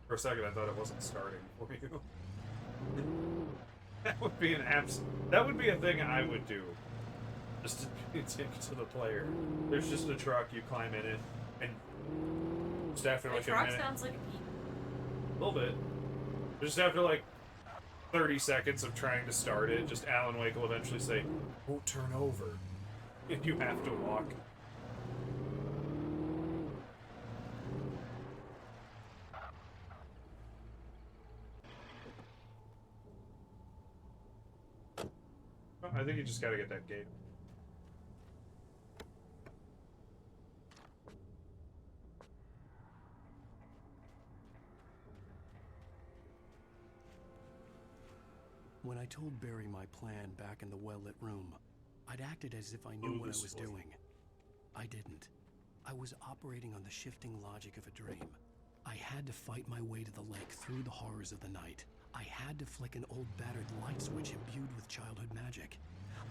For a second, I thought it wasn't starting for you. That would be that would be a thing I would do. Just to take to the player. There's just a truck, you climb in it, and just after like a minute. The truck sounds like a peep. A little bit. Just after like 30 seconds of trying to start it, just Alan Wake will eventually say, "Won't turn over," and you have to walk. I think you just gotta get that gate. When I told Barry my plan back in the well-lit room, I'd acted as if I knew what I was doing. I didn't. I was operating on the shifting logic of a dream. I had to fight my way to the lake through the horrors of the night. I had to flick an old battered light switch imbued with childhood magic.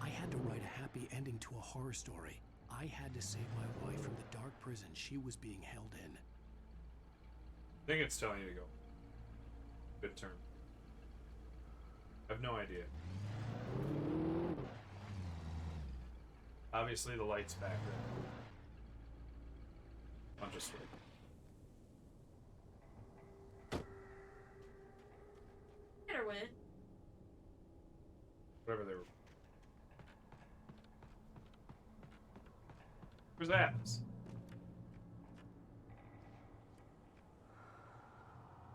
I had to write a happy ending to a horror story. I had to save my wife from the dark prison she was being held in. I think it's telling you to go. Good turn. I have no idea. Obviously the light's back there. Bunch of swing. Better win. Whatever they were. Where's Adams?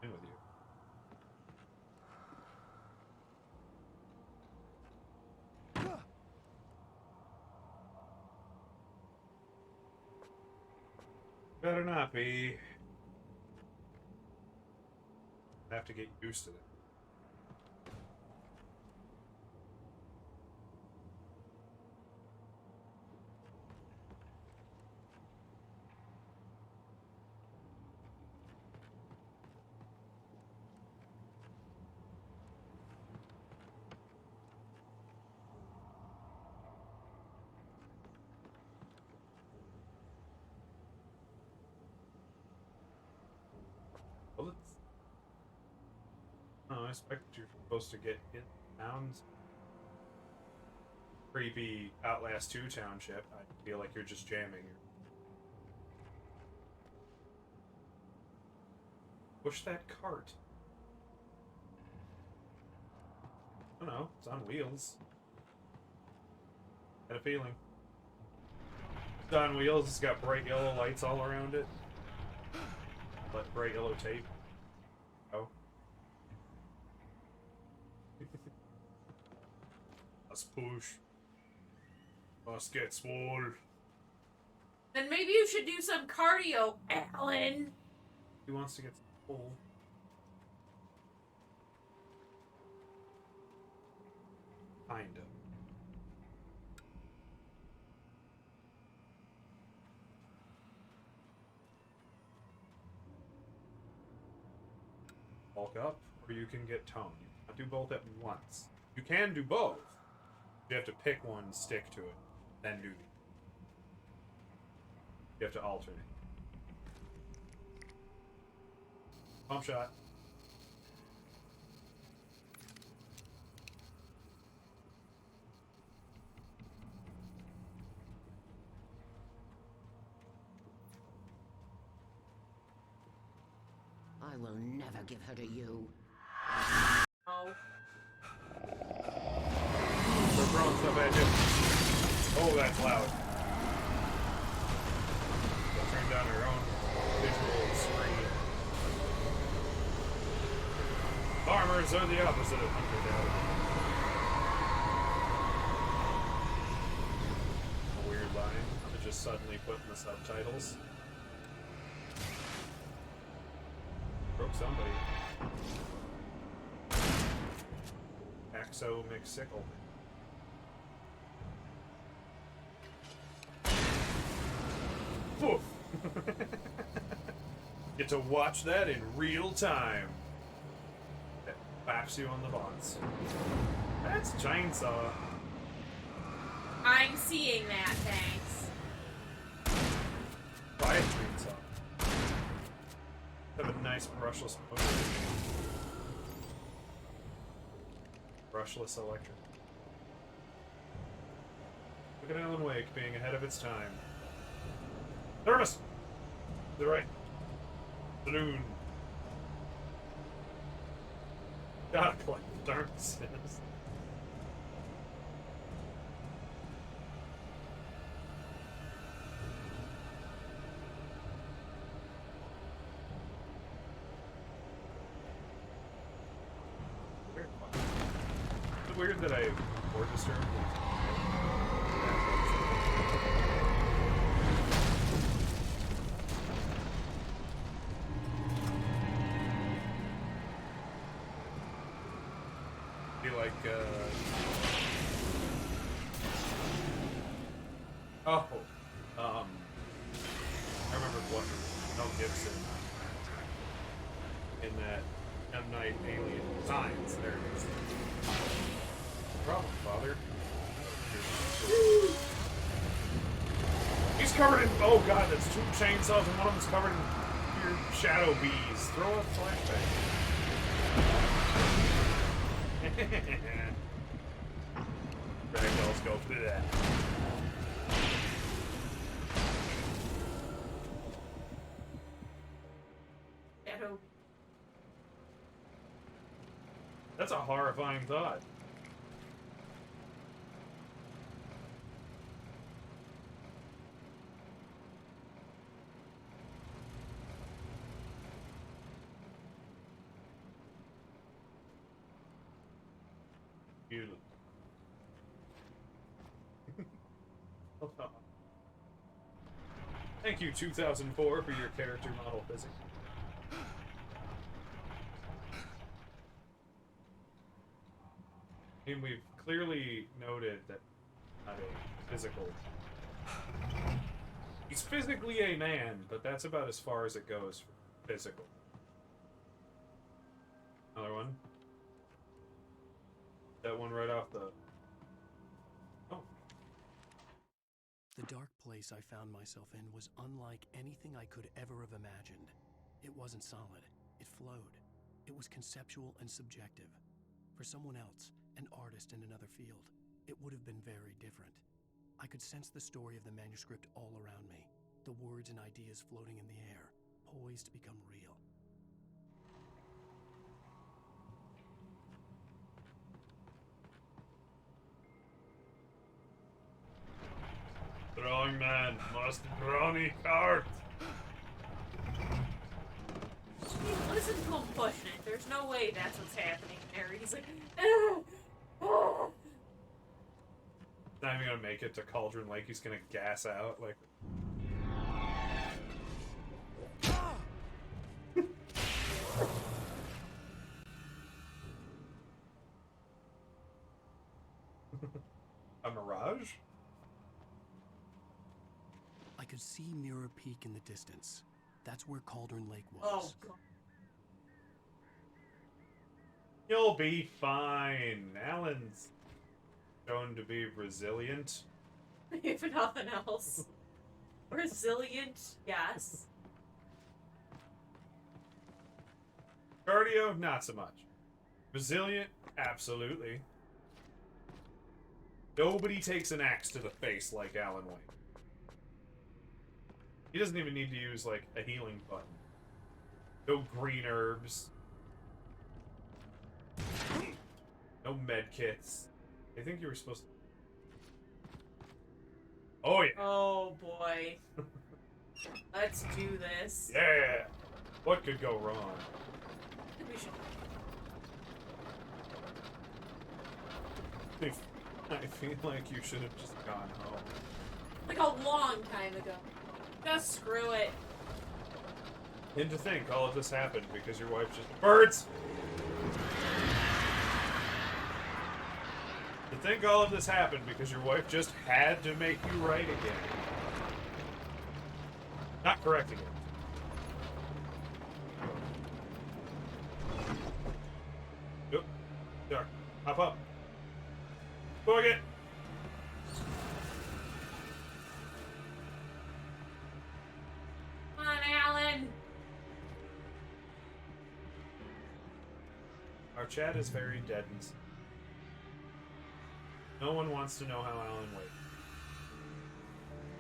In with you. Better not be. I have to get used to that. Bullets? Oh, I expect you're supposed to get in towns. Creepy Outlast 2 township. I feel like you're just jamming. Push that cart. I don't know. It's on wheels. Had a feeling. It's on wheels. It's got bright yellow lights all around it. But bright yellow tape. Oh. Let's push. Let's get swole. Then maybe you should do some cardio, Alan. He wants to get swole. Kinda. Bulk up, or you can get tone. You cannot do both at once. You can do both. You have to pick one, stick to it, then do the. You have to alternate. Pump shot. I will never give her to you. Oh. They're throwing stuff at you. Oh, that's loud. They'll turn down their own visual screen. Farmers are the opposite of hunter-gatherers. A weird line. It just just suddenly put in the subtitles. Broke somebody. Axo McSickle. Woof! Get to watch that in real time. That slaps you on the bones. That's chainsaw. I'm seeing that, thanks. Buy a chainsaw. Have a nice brushless motor. Brushless electric. Look at Alan Wake being ahead of its time. Thermos! The right. Saloon. Gotta collect the thermoses. Is it weird that I board disturbed? Be like, I remember what Mel Gibson in that M. Night Alien Signs. There it is. No problem, father. He's covered in. Oh god, that's 2 chainsaws and one of them's covered in weird shadow bees. Throw a flashbang. Ragdolls go for that. Shadow. That's a horrifying thought. You. Thank you, 2004, for your character model physics. I mean, we've clearly noted that not a physical. He's physically a man, but that's about as far as it goes for physical. Another one. That one right off the... Oh. The dark place I found myself in was unlike anything I could ever have imagined. It wasn't solid. It flowed. It was conceptual and subjective. For someone else, an artist in another field, it would have been very different. I could sense the story of the manuscript all around me, the words and ideas floating in the air, poised to become real. Drawing man must brawny cart. Listen to him pushing it. There's no way that's what's happening there. He's like, Not even gonna make it to Cauldron Lake. He's gonna gas out. Like, a mirage? I could see Mirror Peak in the distance. That's where Cauldron Lake was. oh, God. You'll be fine. Alan's shown to be resilient. If nothing else. Resilient, yes. Cardio, not so much. Resilient, absolutely. Nobody takes an axe to the face like Alan Wake. He doesn't even need to use, like, a healing button. No green herbs. No med kits. I think you were supposed to... Oh, yeah. Oh, boy. Let's do this. Yeah! What could go wrong? We should... I feel like you should have just gone home. Like a long time ago. Just screw it. And to think all of this happened because your wife just... Birds! To think all of this happened because your wife just had to make you right again. Not correcting it. Yep. There. Hop up. Book it! Come on, Alan! Our chat is very deadened. No one wants to know how Alan waited.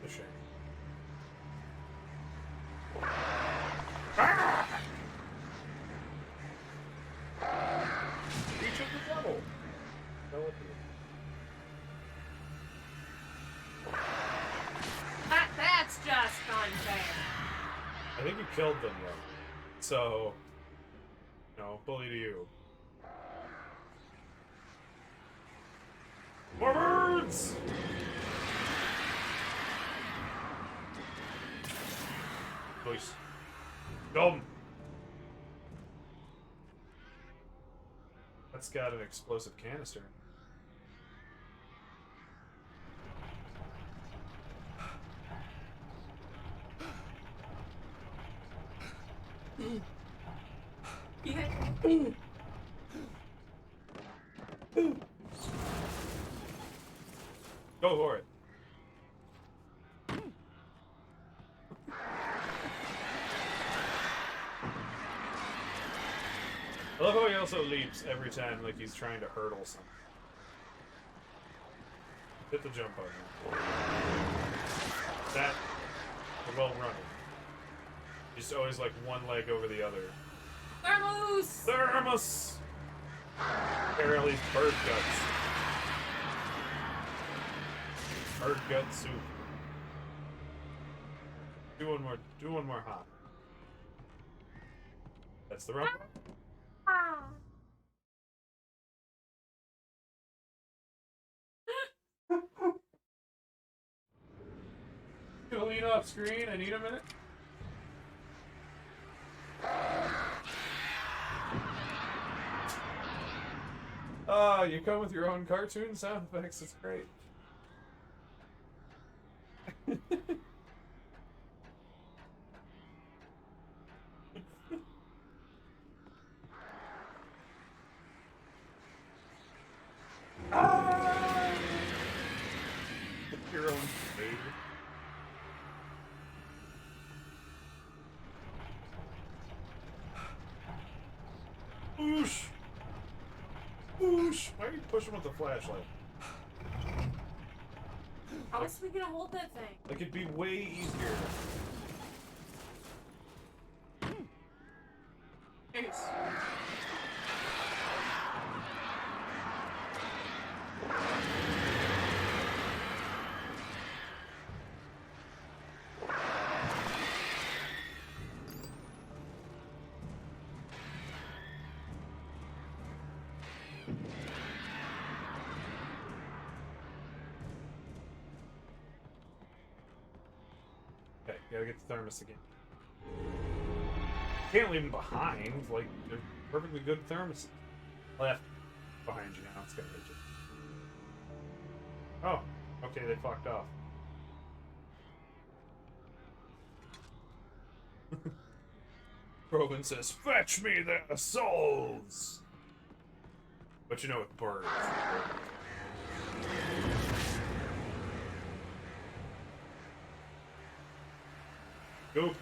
It's a shame. Ah! Reach of the devil. That's just unfair. I think you killed them though. So, no, bully to you. More birds! Please. Dumb. That's got an explosive canister. Go for it. I love how he also leaps every time like he's trying to hurdle something. Hit the jump button. That well running. Just always like one leg over the other. Thermos! Thermos! Apparently bird guts. Bird gut soup. Do one more hop. That's the wrong one. Gonna lean off screen. I need a minute. Oh, you come with your own cartoon sound effects. It's great. Your own shade. Oosh! Oosh! Why are you pushing with the flashlight? How is we gonna hold that thing? Like, it'd be way easier. Nice. Okay, gotta get the thermos again. Can't leave them behind. Like, they're perfectly good thermoses. Left. Behind you now. It's gonna hit you. Oh. Okay, they fucked off. Robin says, "Fetch me their souls!" But you know, with birds. Go.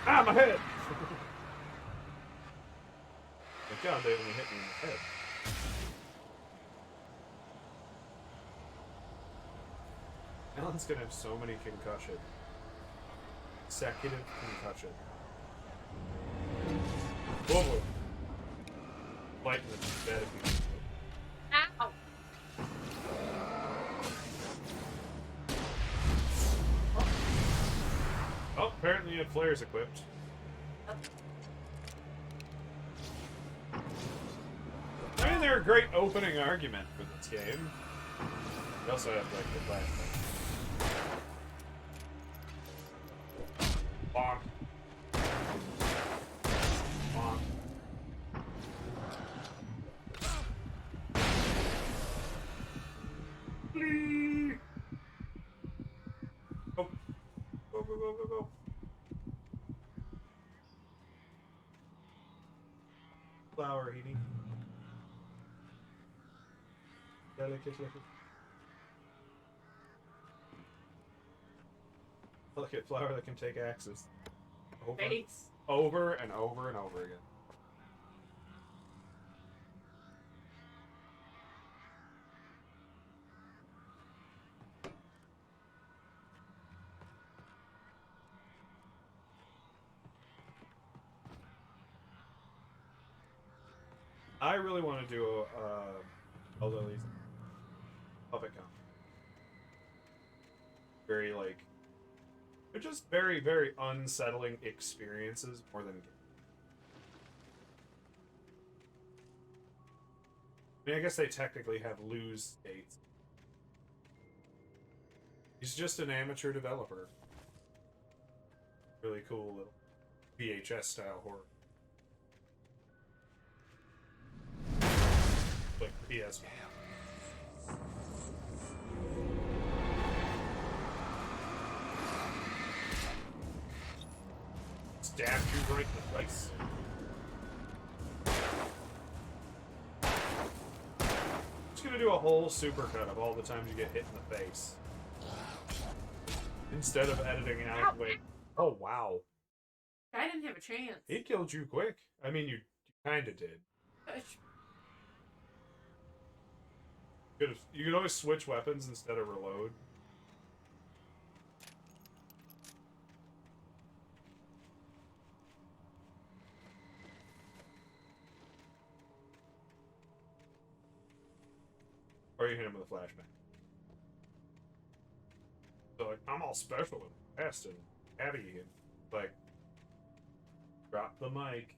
Ah, my head! Thank God they only hit me in the head. Alan's gonna have so many concussions. Consecutive concussion. Whoa, whoa. Lightning is bad if you... Ow! you had flares equipped. I mean, they're a great opening argument for this game. We also have, like, the flashback. Bonk. Bonk. Please. Go. Go, go, go, go, go. Flower heating. Delicate. Delicate flower that can take axes. Over and over and over again. I really want to do a Lily's puppet count. Very, like, they're just very, very unsettling experiences more than games. I mean, I guess they technically have lose states. He's just an amateur developer. Really cool little VHS style horror. Like PS. Stabbed you right in the face. Just gonna do a whole supercut of all the times you get hit in the face. Instead of editing out. Wait. Oh, wow. I didn't have a chance. He killed you quick. I mean, you kinda did. You could always switch weapons instead of reload. Or you hit him with a flashbang. So, like, I'm all special and fast and heavy and, like, drop the mic.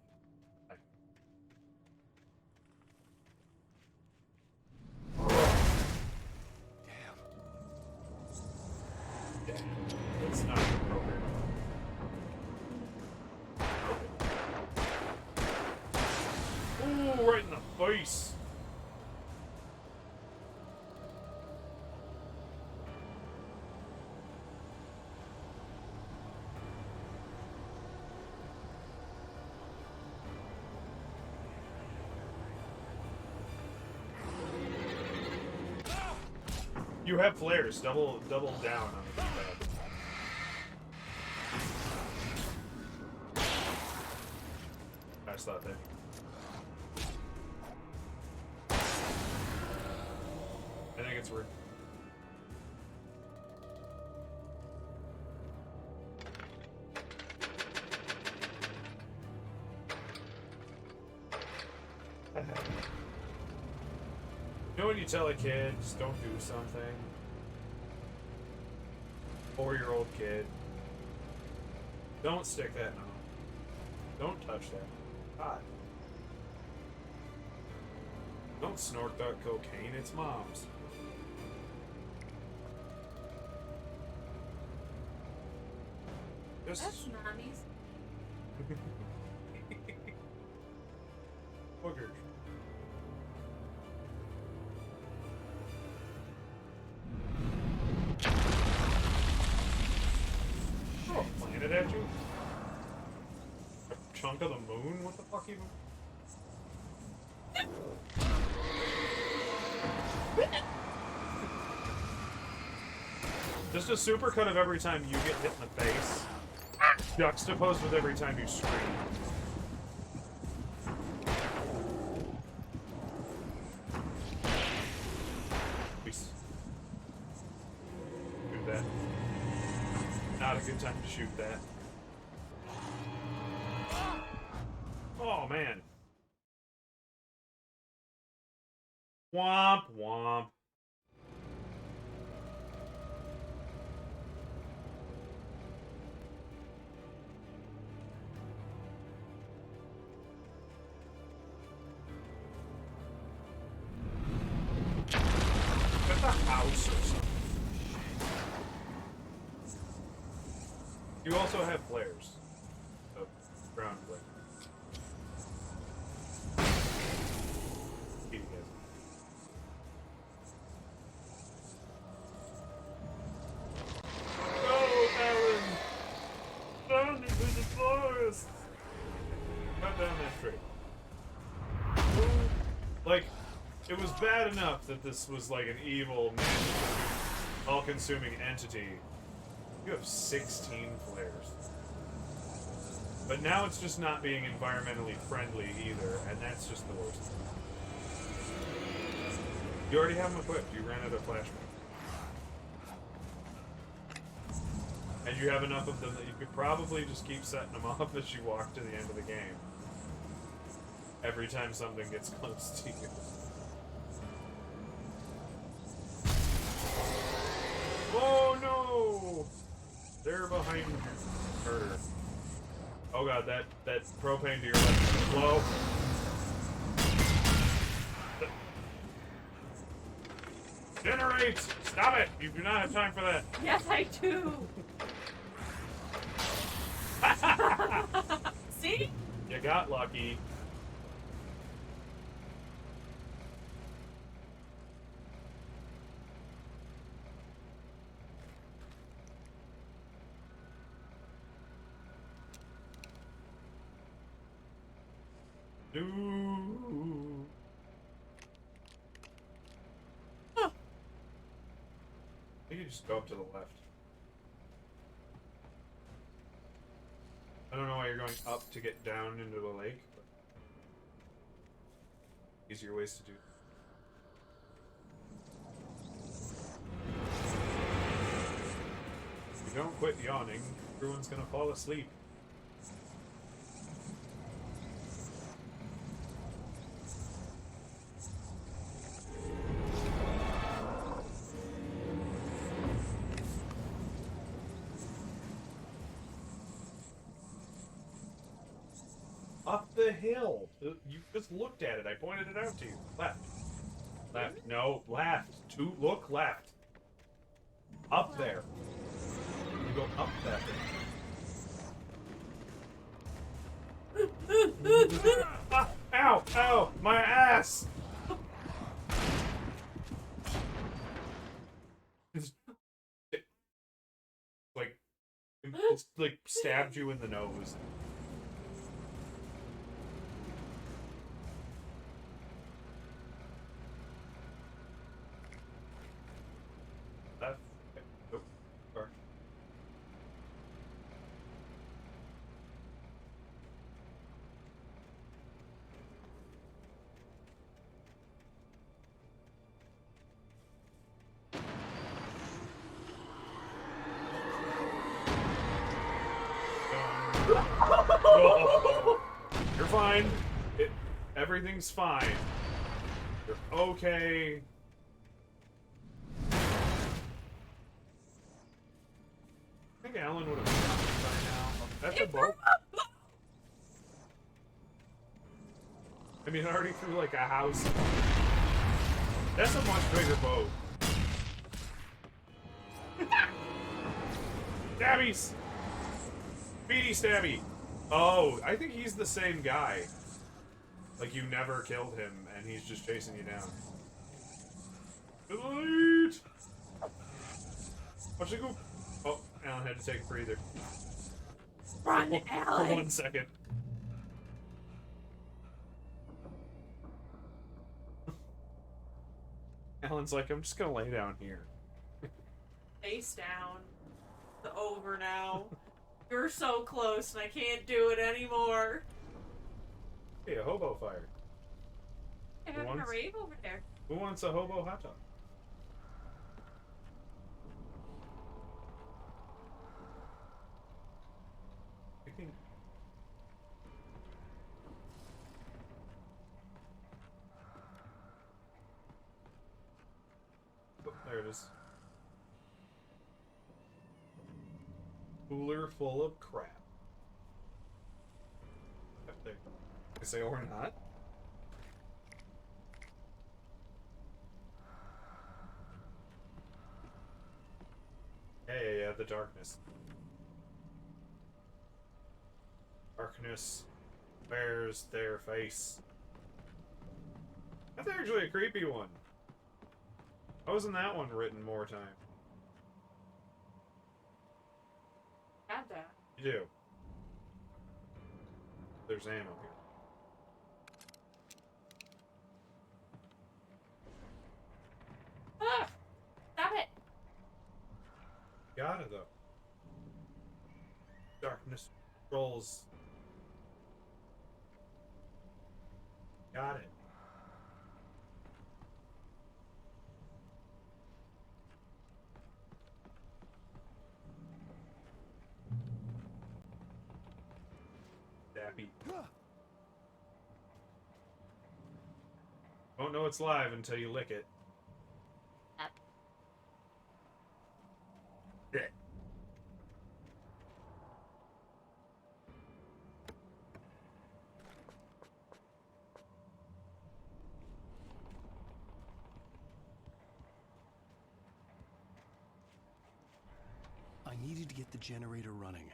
It's not appropriate. Ooh, right in the face. You have flares. Double down on the keypad. Nice thought there. I think it's weird. You know when you tell a kid, just don't do something? 4-year-old kid. Don't stick that in. Don't touch that. God. Don't snort that cocaine, it's mom's. Just... That's mommy's. Boogers. Oh, planted at you? A chunk of the moon? What the fuck even? Just a supercut of every time you get hit in the face, juxtaposed with every time you scream. Please. Shoot that. Not a good time to shoot that. Oh, man. Womp womp. a house or something. You also have flares. So, ground flare. Keep you guys. Go, Alan! Down into the forest! Cut down that tree. Like, it was bad enough that this was like an evil, all-consuming entity. You have 16 flares. But now it's just not being environmentally friendly either, and that's just the worst. You already have them equipped. You ran out of flashbang. And you have enough of them that you could probably just keep setting them off as you walk to the end of the game. Every time something gets close to you. Oh no! They're behind you. Murder. Oh god, that propane to your left is low. Generate! Stop it! You do not have time for that. Yes, I do. See? You got lucky. Ooh. Huh. I think you just go up to the left. I don't know why you're going up to get down into the lake, but easier ways to do it. If you don't quit yawning, everyone's gonna fall asleep. Up the hill. You just looked at it. I pointed it out to you. Left. Left. No, left. Look left. Up there. You go up that thing. Ah, ow! Ow! My ass! It's like stabbed you in the nose. You're fine. Everything's fine. You're okay. I think Alan would have been by now. That's a boat. I mean, I already threw like a house. That's a much bigger boat. Stabbies! Speedy stabby! Oh, I think he's the same guy. Like, you never killed him, and he's just chasing you down. Delete! Watch it go. Oh, Alan had to take a breather. Run, Alan! For 1 second. Alan's like, I'm just gonna lay down here. Face down. It's over now. You're so close and I can't do it anymore. Hey, a hobo fire. I'm having a rave over there. Who wants a hobo hot dog? Oh, there it is. Cooler full of crap. Up there. I say or not. the darkness. Darkness bears their face. That's actually a creepy one. Why wasn't that one written more time? Had that. You do. There's ammo here. Ah! Stop it! Got it though. Darkness rolls. Got it. Dappy. Won't know it's live until you lick it. Yeah. I needed to get the generator running.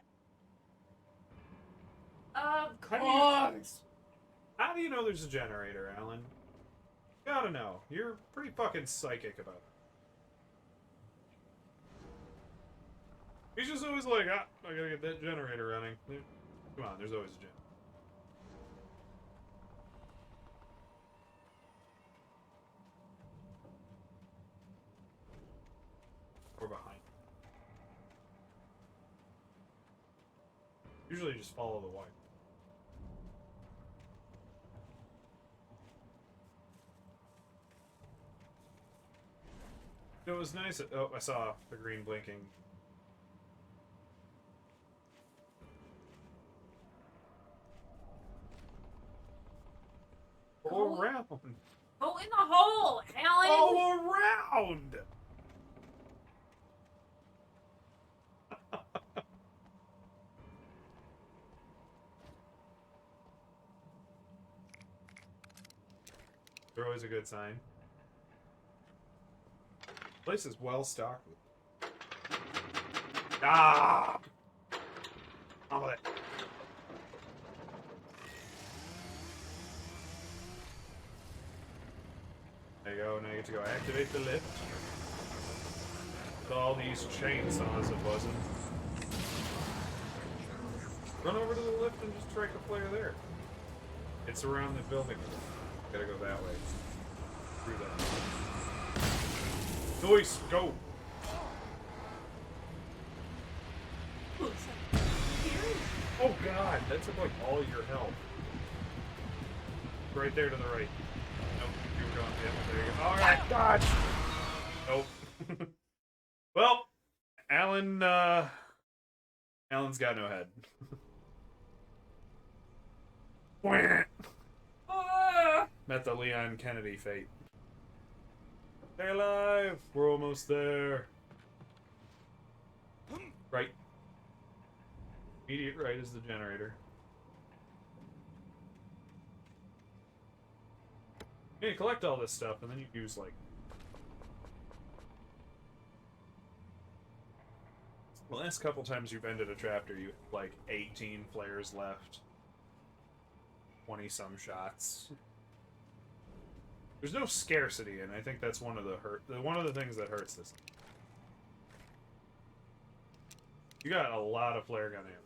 Of How do you know there's a generator, Alan? You gotta know. You're pretty fucking psychic about it. He's just always like, I gotta get that generator running. Come on, there's always a generator. Or behind. Usually just follow the wire. It was nice. Oh, I saw the green blinking. Go around. Go in the hole, Alan! Go around! They're always a good sign. Place is well stocked. Ah! On with it. There you go. Now you get to go activate the lift. With all these chainsaws a buzzing. Run over to the lift and just strike a flare there. It's around the building. Gotta go that way. Through that. Noise, go! Oh god, that took like all your health. Right there to the right. Nope, you were going, yeah, there you go. Alright, dodge! Nope. Well, Alan's got no head. Met the Leon Kennedy fate. Stay alive! We're almost there. Right. Immediate right is the generator. You need to collect all this stuff, and then you use, like... The last couple times you've ended a chapter, you have, like, 18 flares left. 20-some shots. There's no scarcity, and I think that's one of the things that hurts this. You got a lot of flare gun ammo.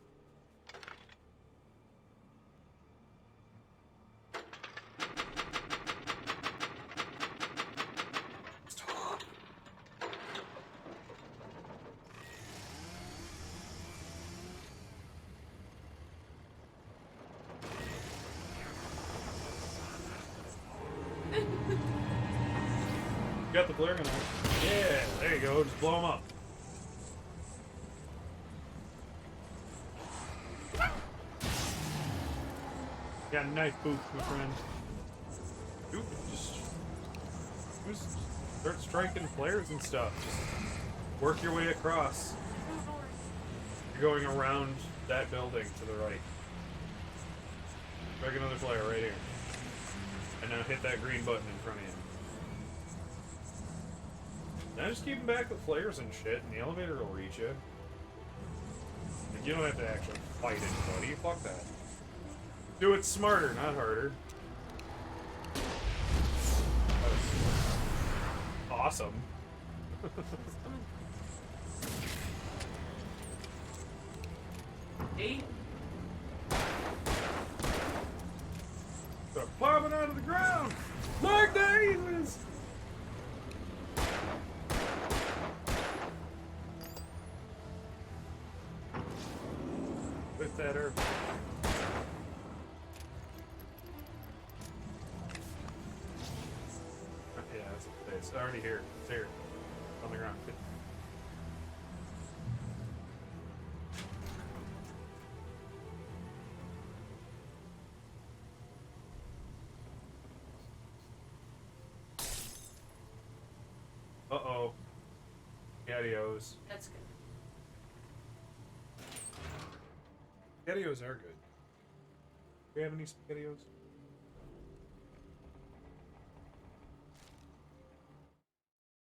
Stop. Got the flare gun out. Yeah, there you go. Just blow them up. Got a knife booth, my friend. Dude, just start striking flares and stuff. Just work your way across. You're going around that building to the right. Strike another flare right here. And now hit that green button in front of you. Now just keep them back with flares and shit, and the elevator will reach you. You don't have to actually fight anybody. Fuck that. Do it smarter, not harder. That was awesome. Eight. They're popping out of the ground like daisies. With that herb. Yeah, it's already here. It's here. On the ground. Uh-oh. Spaghettios. That's good. Spaghettios are good. Do we have any Spaghettios?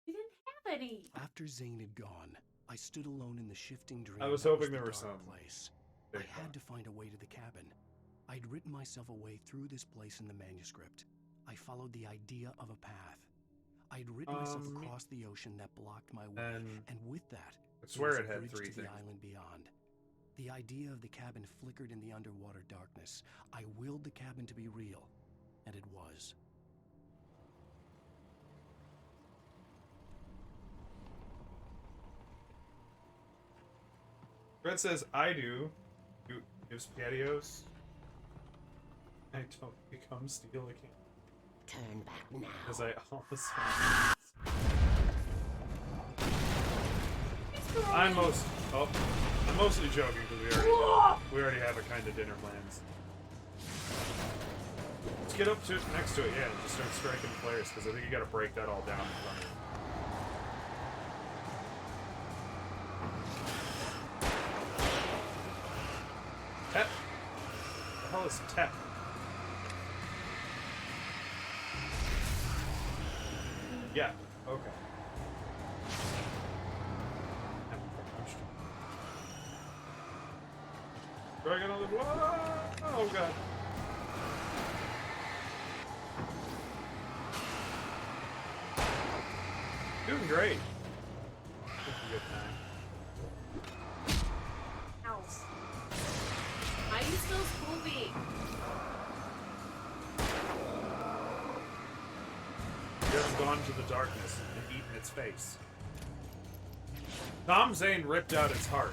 We didn't have any. After Zane had gone, I stood alone in the shifting dream. I was that hoping the there were dark some. place. I had to find a way to the cabin. I'd written myself a way through this place in the manuscript. I followed the idea of a path. I'd written myself across the ocean that blocked my way, and with that, I swear there it was a had bridge three to the things. island beyond. The idea of the cabin flickered in the underwater darkness. I willed the cabin to be real, and it was. Fred says, I do. You give Spaghettios. I don't become steel, I can't. Turn back now. Because I always I'm mostly joking because we already have a kind of dinner plans. Let's get up to it, next to it, yeah, and just start striking flares because I think you got to break that all down in front of you. Tep? What the hell is Tep? Yeah, okay. Dragon on the blood! Oh god. Doing great. It's a good time. House. Why are you still Scooby? You haven't gone to the darkness and eaten its face. Tom Zane ripped out its heart.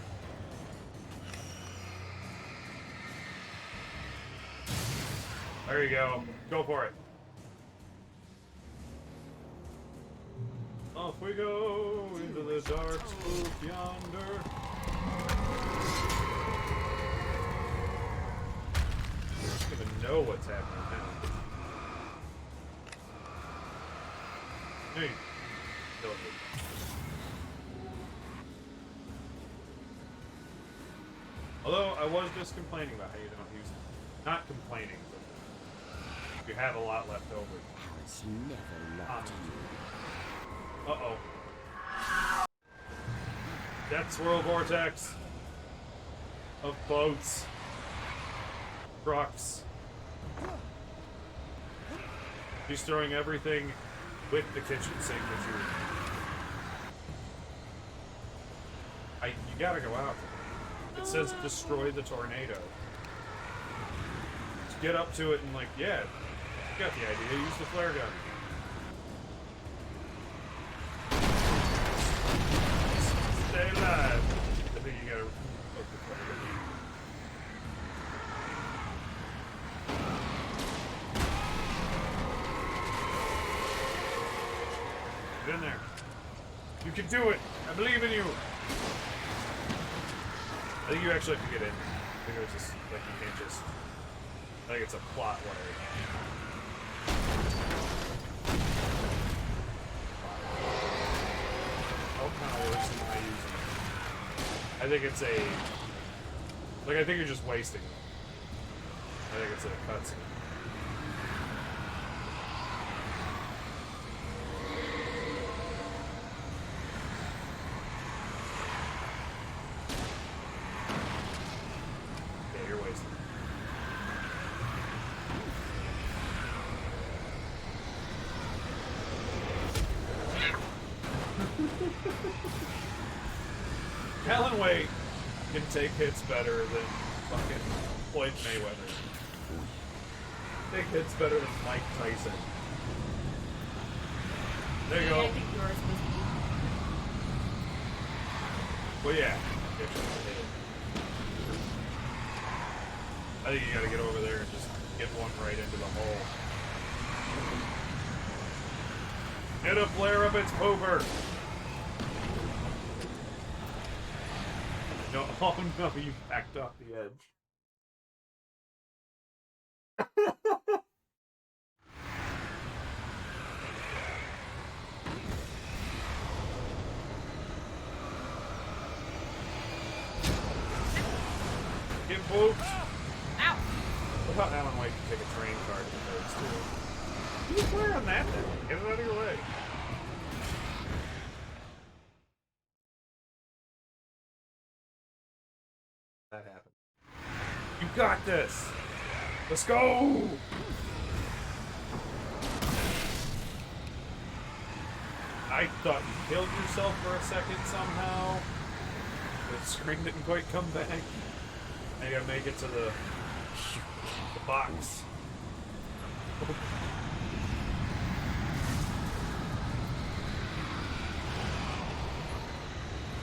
There you go. Go for it. Off we go into the dark spook yonder. I don't even know what's happening now. Hey, kill it. Although I was just complaining about how you don't use it. Not complaining, but you have a lot left over. Alice never loved you. Uh-oh. Death swirl vortex of boats. Trucks. Destroying everything with the kitchen sink as you gotta go out. It says destroy the tornado. Just get up to it and like, yeah, you got the idea, use the flare gun. Stay alive. I think you gotta look the flare gun. Get in there. You can do it. I believe in you. I think you actually have to get in. I think it was just like you can't just. I think it's a plot worry. Oh, kind of worse than I use them. I think it's a. Like I think you're just wasting them. I think it's a cutscene. Alan Wake can take hits better than fucking Floyd Mayweather. Take hits better than Mike Tyson. There you go. I think yours was Well, yeah. I think you gotta get over there and just get one right into the hole. Get a flare up its pooper! No, oh no, you backed off the edge. Get booped! Ow! What about Alan Wake can take a train car to the birds too? Who's wearing that thing? Get it out of your way. That happened. You got this! Let's go! I thought you killed yourself for a second somehow. The screen didn't quite come back. I gotta make it to the box.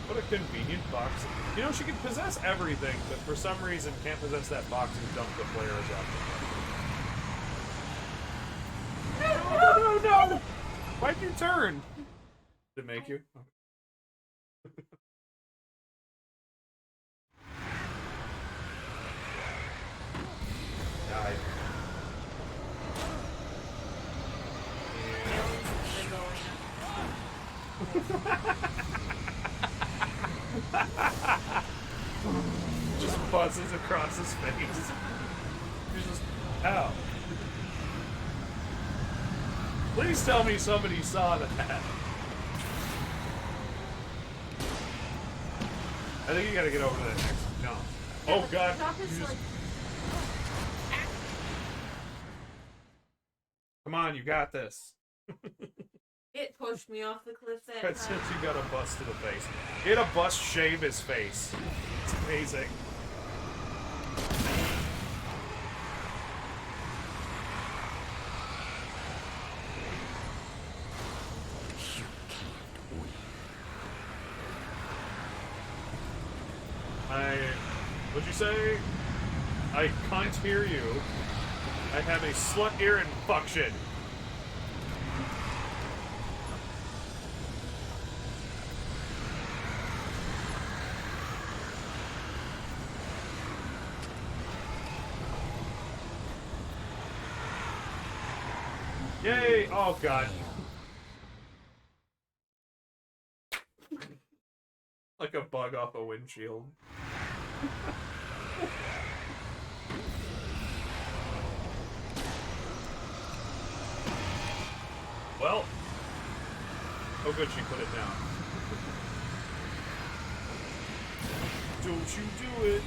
What a convenient box. You know, she can possess everything, but for some reason can't possess that box and dump the flares out. No, no, no! Why'd you turn? Did it make you? Died. Just buzzes across his face. He's just, ow. Please tell me somebody saw that. I think you gotta get over that next jump. Yeah, oh god. You You just... like... Come on, you got this. It pushed me off the cliff that That's time. since you got a bust to the face. He had a bust shave his face. It's amazing. What'd you say? I can't hear you. I have a slut ear infection. Yay! Oh god. Like a bug off a windshield. Well, oh good, she put it down. Don't you do it.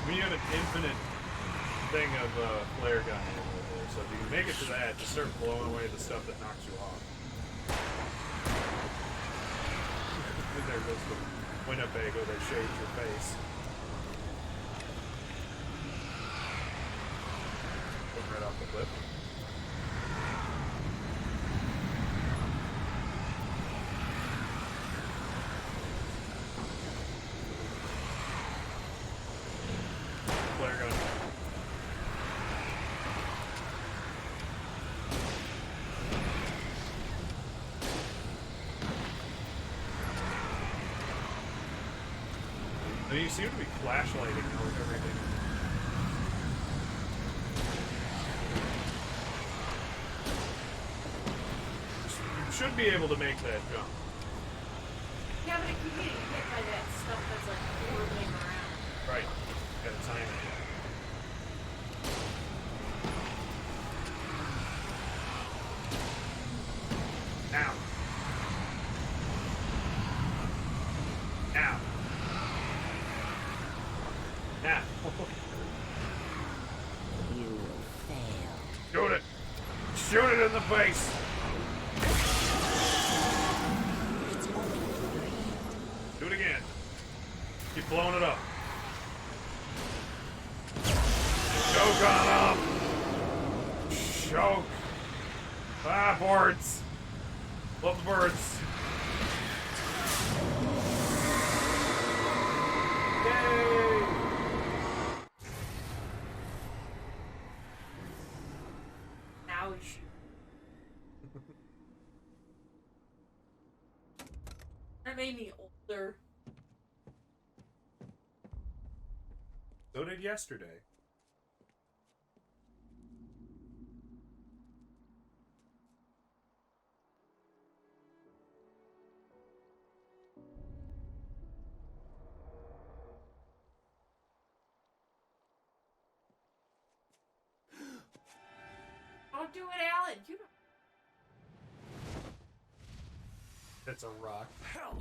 We have an infinite thing of flare gun over there, so if you can make it to that, just start blowing away the stuff that knocks you off. There goes the Winnebago that shaved your face. Going right off the cliff. Flare gun. I mean, you seem to be flashlighting over everything. You should be able to make that jump. Yeah, but it keeps getting hit by that stuff that's like whirling around. Right. Gotta time it. Ow. Ow. Ow. You Shoot it in the face! Do it again. Keep blowing it up. Choke on him! Choke! Ah, birds! Love the birds. Yay! Now we shoot. That made me older. So did yesterday. Don't do it, Alan. You don't. It's a rock. Hell!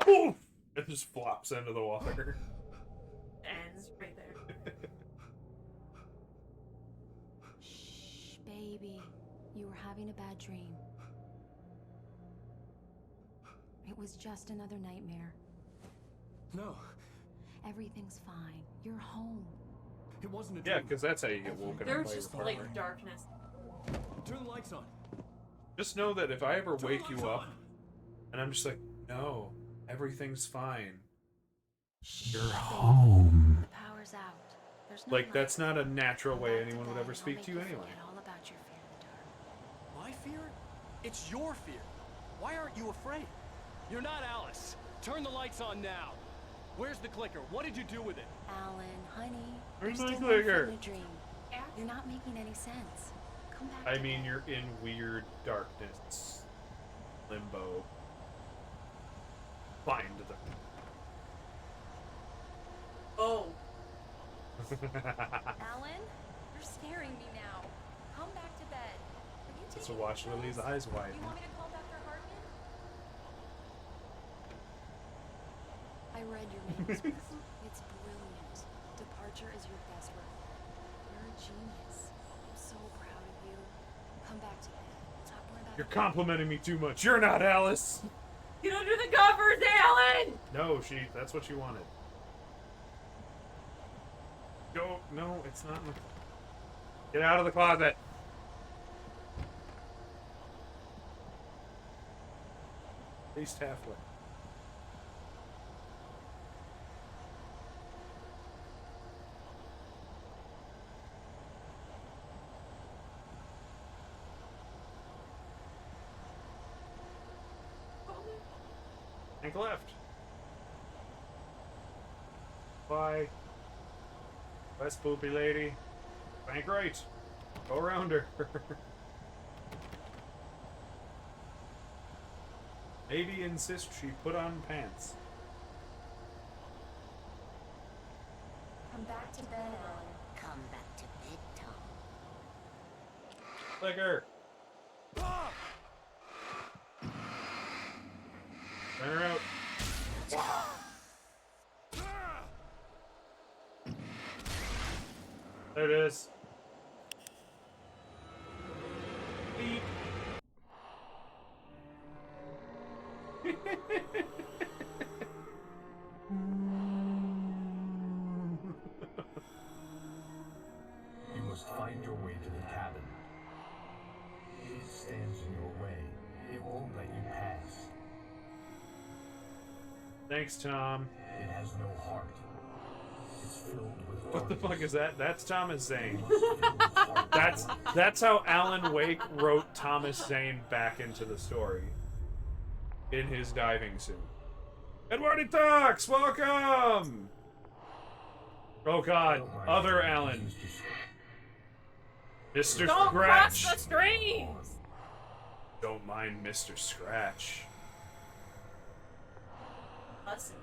Oh! It just flops into the water. Ends right there. Shh, baby. You were having a bad dream. It was just another nightmare. No. Everything's fine. You're home. It wasn't a dream. Yeah, because that's how you get woken up There by was your just partner. like darkness. Turn the lights on. Just know that if I ever Turn the wake you lights up, on. and I'm just like, no, everything's fine. You're The home. power's out. There's no Like, light. that's not a natural way Go back to anyone would bed ever and I'll speak make to you anyway. forget all about your fear in the dark. My fear? It's your fear. Why aren't you afraid? You're not Alice. Turn the lights on now. Where's the clicker? What did you do with it? Alan, honey, Where's you're my still clicker? in a dream. You're not making any sense. Come back. I to mean, bed. you're in weird darkness. Limbo. Find the... Oh. Alan, you're scaring me now. Come back to bed. Have you Just taken watch your Lily's pills? eyes widen. You want me to call Dr. Hartman? I read your manuscript. It's brilliant. Departure is your best work. You're a genius. I'm so proud of you. Come back to bed. We'll talk more about You're it. complimenting me too much. You're not Alice! Get under the covers, Alan! No, that's what she wanted. Go, no, it's not. Get out of the closet! At least halfway. Bank left. Bye. Bye, spoopy lady. Bank right. Go around her. Maybe insist she put on pants. Come back to bed, Alan. Come back to bed, Tom. Clicker. Turn her out. There it is. Beep. You must find your way to the cabin. It stands in your way. It won't let you pass. Thanks, Tom. It has no heart. It's filled with What the darkness. fuck is that? That's Thomas Zane. It must fill with heart. That's how Alan Wake wrote Thomas Zane back into the story. In his diving suit. Edwardy Talks! Welcome! Oh god, other Alan. Mr. Don't Scratch! cross the streams! Don't mind Mr. Scratch. Listen.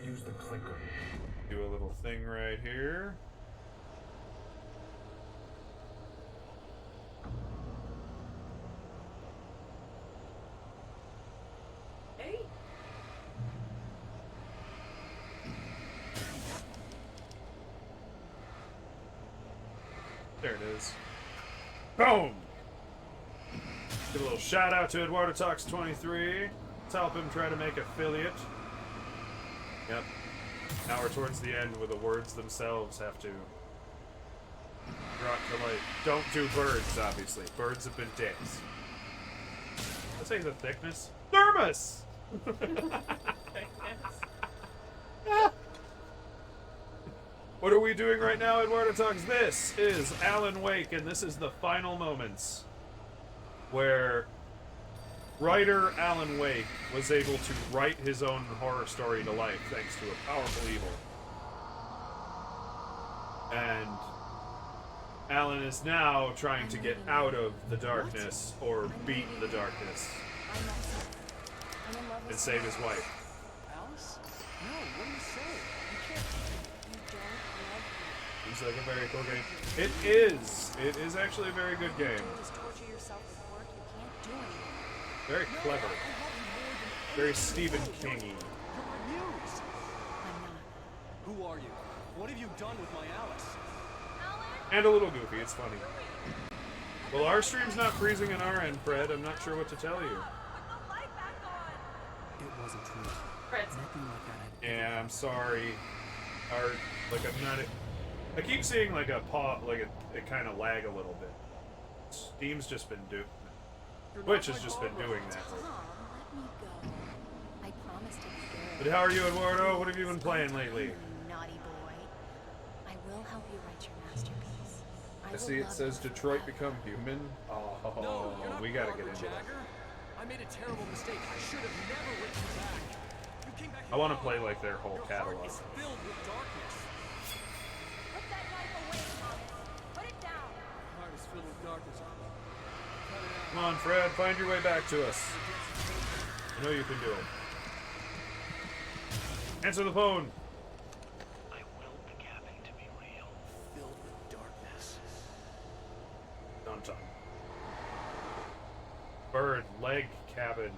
Use the clicker. Do a little thing right here. Hey. is. Boom! Give a little shout out to Eduardo Talks 23. Let's help him try to make affiliate. Yep. Now we're towards the end where the words themselves have to brought to light. Don't do birds, obviously. Birds have been dicks. Let's say the thickness. Thermos! What are we doing right now, Eduardo Talks? This is Alan Wake, and this is the final moments where writer Alan Wake was able to write his own horror story to life thanks to a powerful evil. And Alan is now trying to get out of the darkness, or beat the darkness, and save his wife. Alice? No, what are you saying? You can't. Seems like a very cool game. It is! It is actually a very good game. Very clever. Very Stephen King-y. Who are you? What have you done with my Alice? And a little goofy, it's funny. Well, our stream's not freezing on our end, Fred. I'm not sure what to tell you. It wasn't true. Fred's Nothing like that. Yeah, I'm sorry. I'm not... I keep seeing like a it kind of lag a little bit. Steam's just been Twitch has just been doing that. Let me go. I promised to be good. But how are you, Eduardo? What have you been playing lately? Naughty boy. I will help you write your masterpiece. I see it says Detroit Become Human. Oh, No, you're not we gotta Barbara get into that. Jagger. I made a terrible mistake. I should have never written you back. You came back I want to play like their whole Your heart catalog. is filled with darkness. Put that knife away, Thomas. Put it down. My heart is filled with darkness. Cut it out. Come on, Fred, find your way back to us. I know you can do it. Answer the phone. I willed the cabin to be real. Filled with darkness. Dun dun. Bird leg cabin.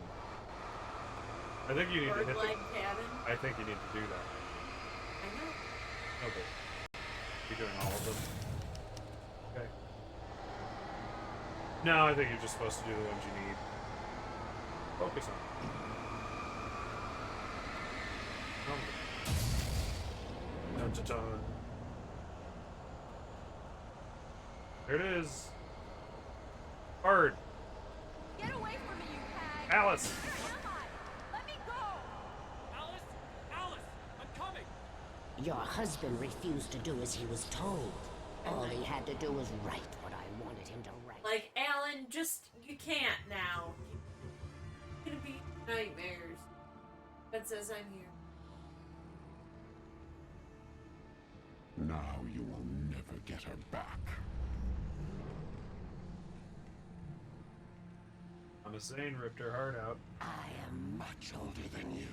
I think you need to bird hit leg the. cabin. I think you need to do that. I know. Okay. You're doing all of them. Okay. No, I think you're just supposed to do the ones you need. Focus on it. Dun dun dun. There it is. Bird. Get away from me, you hag. Alice. Where am I? Let me go. Alice, I'm coming. Your husband refused to do as he was told. All he had to do was write what I wanted him to write. Like, Alan, you can't now. You're gonna be nightmares. Fred says I'm here. Now you will never get her back. Thomas Zane ripped her heart out. I am much older than you.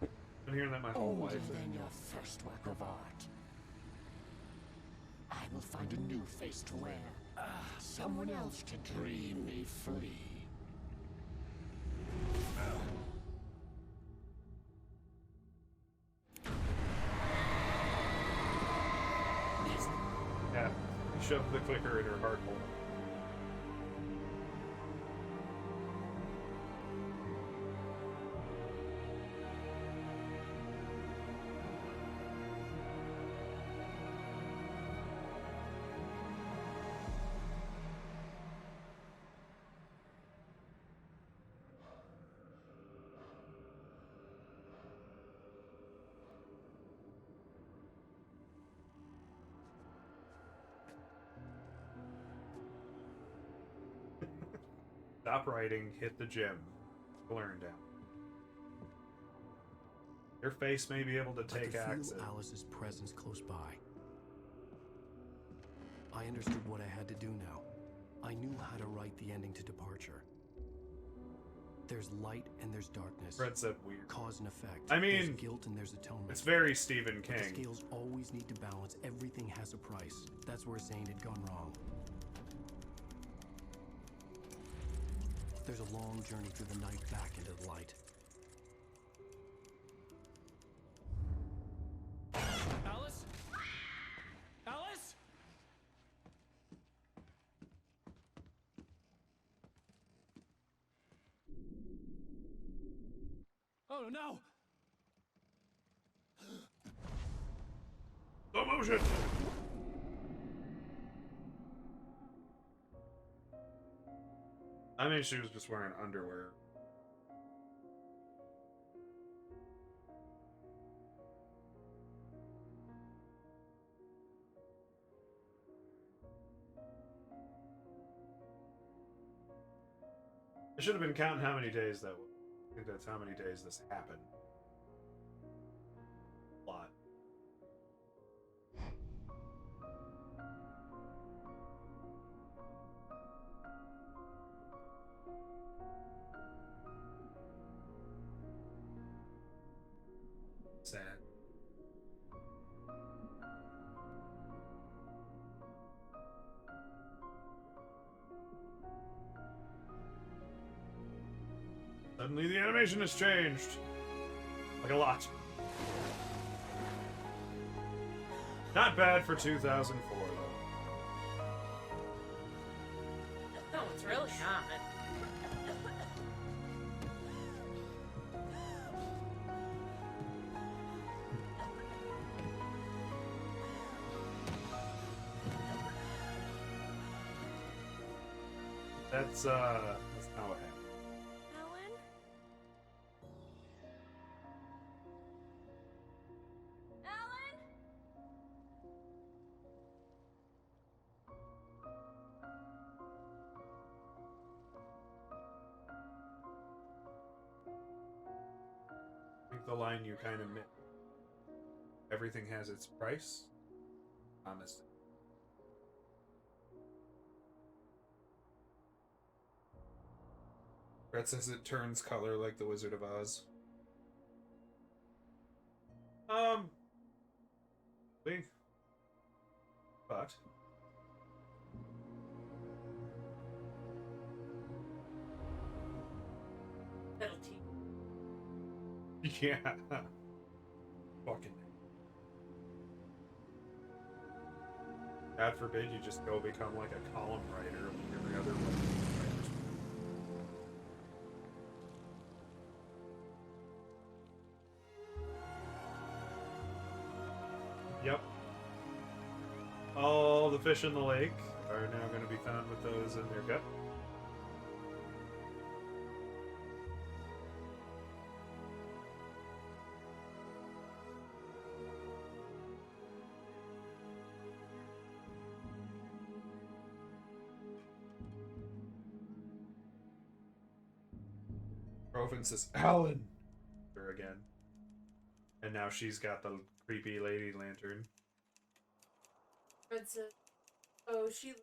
I've been hearing that my whole Older life. than your first work of art. I will find a new face to wear. Someone else to dream me free. Yeah, he shoved the clicker in her heart hole. Stop writing, hit the gym. Learn down. Your face may be able to I take could access. feel Alice's presence close by. I understood what I had to do now. I knew how to write the ending to Departure. There's light and there's darkness. Fred said weird. Cause and effect. I mean, there's guilt and there's atonement. It's very Stephen But the King. scales always need to balance. Everything has a price. That's where Zane had gone wrong. There's a long journey through the night back into the light. Alice? Alice? no! Slow motion! I mean, she was just wearing underwear. I should have been counting how many days that was. I think that's how many days this happened. A lot. Sad. Suddenly the animation has changed. Like a lot. Not bad for 2004, though. No, it's really not. That's not what happened. Alan? Alan? I think the line you kind of missed. Everything has its price. Honest. Brett says it turns color like the Wizard of Oz. Really? But That'll teach. yeah. Fucking. God forbid you just go become like a column writer like every other one. Yep. All the fish in the lake are now going to be found with those in their gut. Rovin says, Alan! Her again. And now she's got the creepy lady lantern. Fred said, oh, she...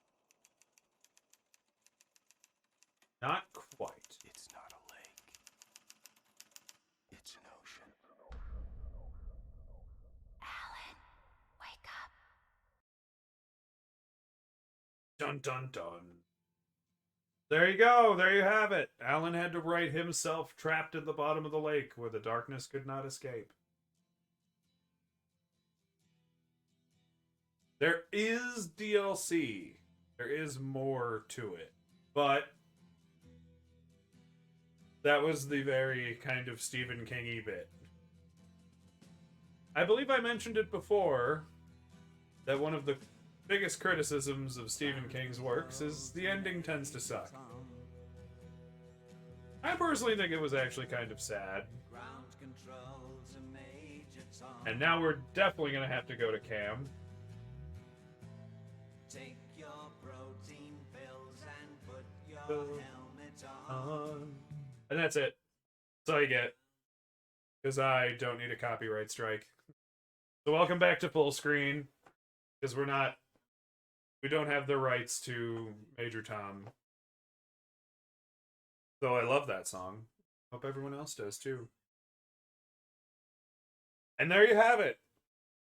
Not quite. It's not a lake. It's an ocean. Alan, wake up. Dun dun dun. There you go. There you have it. Alan had to write himself trapped at the bottom of the lake where the darkness could not escape. There is DLC. There is more to it. But that was the very kind of Stephen King-y bit. I believe I mentioned it before that one of the biggest criticisms of Stephen King's works is the ending tends to suck. I personally think it was actually kind of sad. And now we're definitely going to have to go to Cam. Take your protein pills and put your helmet on. And that's it. That's all you get. Because I don't need a copyright strike. So welcome back to full screen. Because we don't have the rights to Major Tom. So I love that song. Hope everyone else does too. And there you have it.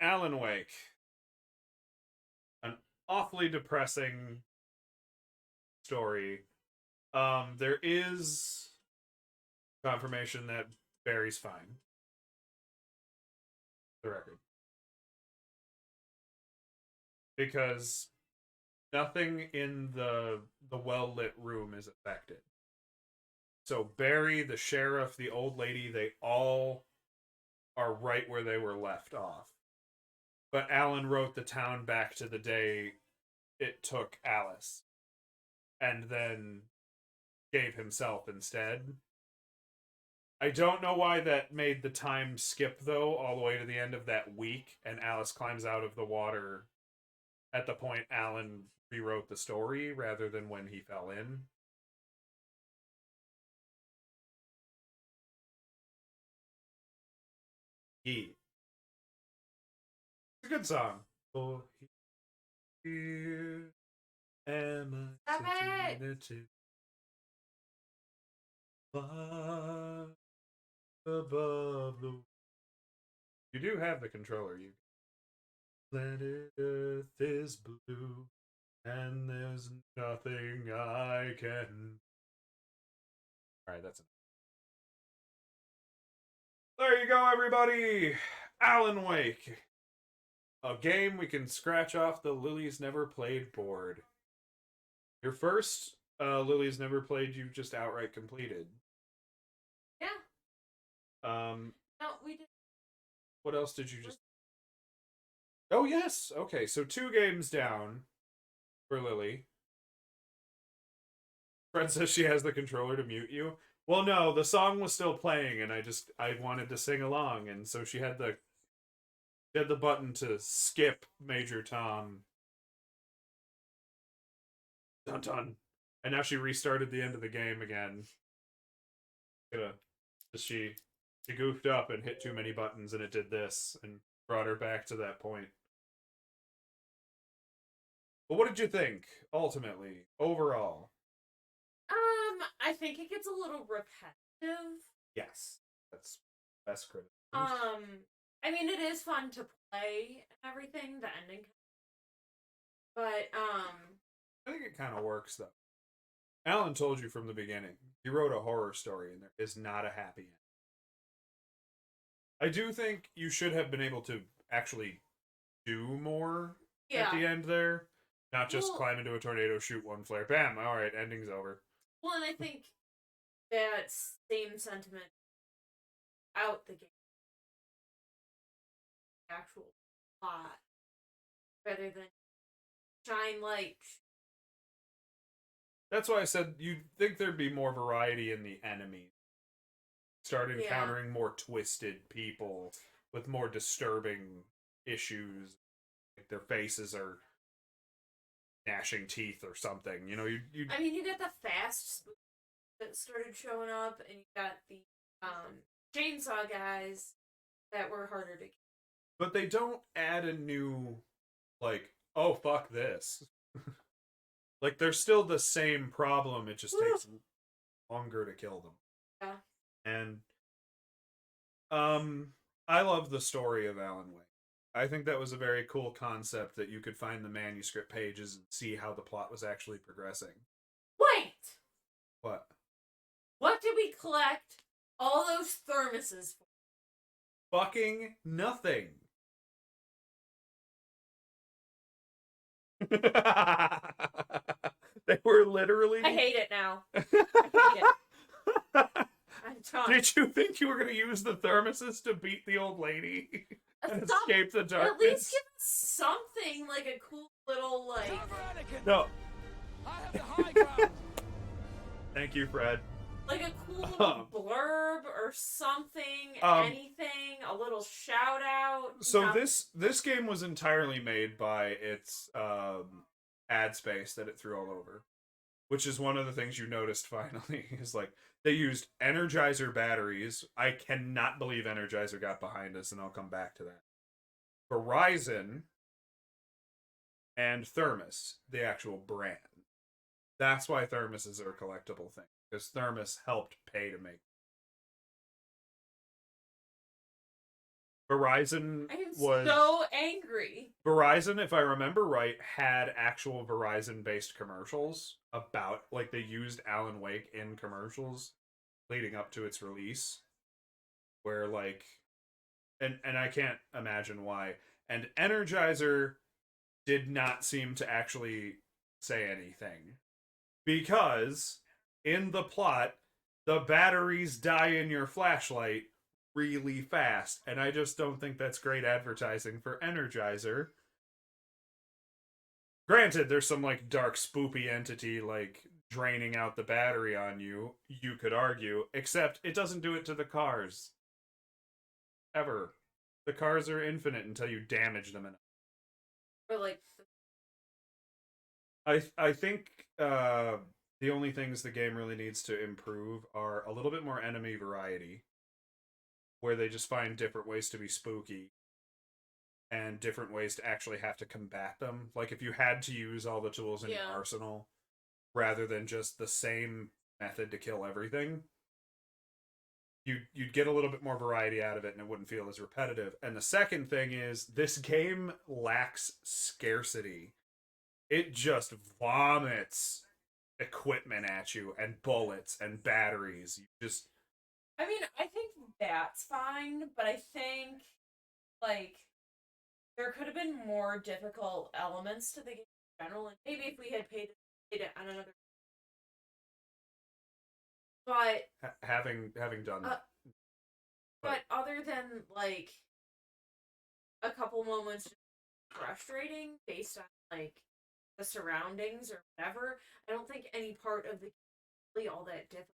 Alan Wake. An awfully depressing story. There is confirmation that Barry's fine. The record. Because nothing in the well-lit room is affected. So Barry, the sheriff, the old lady, they all right where they were left off. But Alan wrote the town back to the day it took Alice, and then gave himself instead. I don't know why that made the time skip, though, all the way to the end of that week, and Alice climbs out of the water at the point Alan rewrote the story, rather than when he fell in. It's a good song. For here am I sitting far above the... You do have the controller, you... Planet Earth is blue, and there's nothing I can... Alright, that's enough. There you go, everybody! Alan Wake. A game we can scratch off the Lily's Never Played board. Your first Lily's Never Played you've just outright completed. Yeah. No, we did. What else did you just... Oh, yes! Okay, so 2 games down for Lily. Fred says she has the controller to mute you. Well, no, the song was still playing, and I wanted to sing along, and so she had the button to skip Major Tom. Dun dun. And now she restarted the end of the game again. She goofed up and hit too many buttons, and it did this, and brought her back to that point. But what did you think, ultimately, overall? I think it gets a little repetitive. Yes, that's best criticism. I mean, it is fun to play and everything, the ending. But, I think it kind of works, though. Alan told you from the beginning, he wrote a horror story, and there is not a happy end. I do think you should have been able to actually do more at the end there. Not just climb into a tornado, shoot one flare, bam, alright, ending's over. Well, and I think that same sentiment out the game. Actual plot. Rather than shine light. That's why I said you'd think there'd be more variety in the enemy. Start encountering more twisted people with more disturbing issues. Like their faces are gnashing teeth or something. You know, you I mean, you got the fast spook that started showing up, and you got the chainsaw guys that were harder to kill. But they don't add a new, like, oh, fuck this. Like, they're still the same problem, it just takes longer to kill them. Yeah. And, I love the story of Alan Wake. I think that was a very cool concept that you could find the manuscript pages and see how the plot was actually progressing. Wait! What? What did we collect all those thermoses for? Fucking nothing. They were literally... I hate it now. I hate it. I'm done. Did you think you were going to use the thermoses to beat the old lady and escape the darkness? At least give us something, like a cool little, like... No. Thank you, Fred. Like a cool little blurb or something, anything, a little shout out. So this game was entirely made by its ad space that it threw all over, which is one of the things you noticed finally, is like they used Energizer batteries. I cannot believe Energizer got behind us, and I'll come back to that. Verizon and Thermos, the actual brand. That's why thermoses are a collectible thing, because Thermos helped pay to make. Verizon was so angry. Verizon, if I remember right, had actual Verizon-based commercials about, like, they used Alan Wake in commercials leading up to its release, where, like, and I can't imagine why. And Energizer did not seem to actually say anything, because in the plot, the batteries die in your flashlight really fast, and I just don't think that's great advertising for Energizer. Granted, there's some, like, dark, spoopy entity, like, draining out the battery on you, you could argue, except it doesn't do it to the cars. Ever. The cars are infinite until you damage them enough. Or, like... I think, the only things the game really needs to improve are a little bit more enemy variety, where they just find different ways to be spooky, and different ways to actually have to combat them. Like, if you had to use all the tools in your arsenal, rather than just the same method to kill everything, you'd get a little bit more variety out of it, and it wouldn't feel as repetitive. And the second thing is, this game lacks scarcity. It just vomits equipment at you, and bullets, and batteries. You just... I mean, I think that's fine, but I think, like, there could have been more difficult elements to the game in general, and maybe if we had paid it on another... But... having done that. But other than, like, a couple moments frustrating based on, like, the surroundings or whatever, I don't think any part of the game is really all that difficult.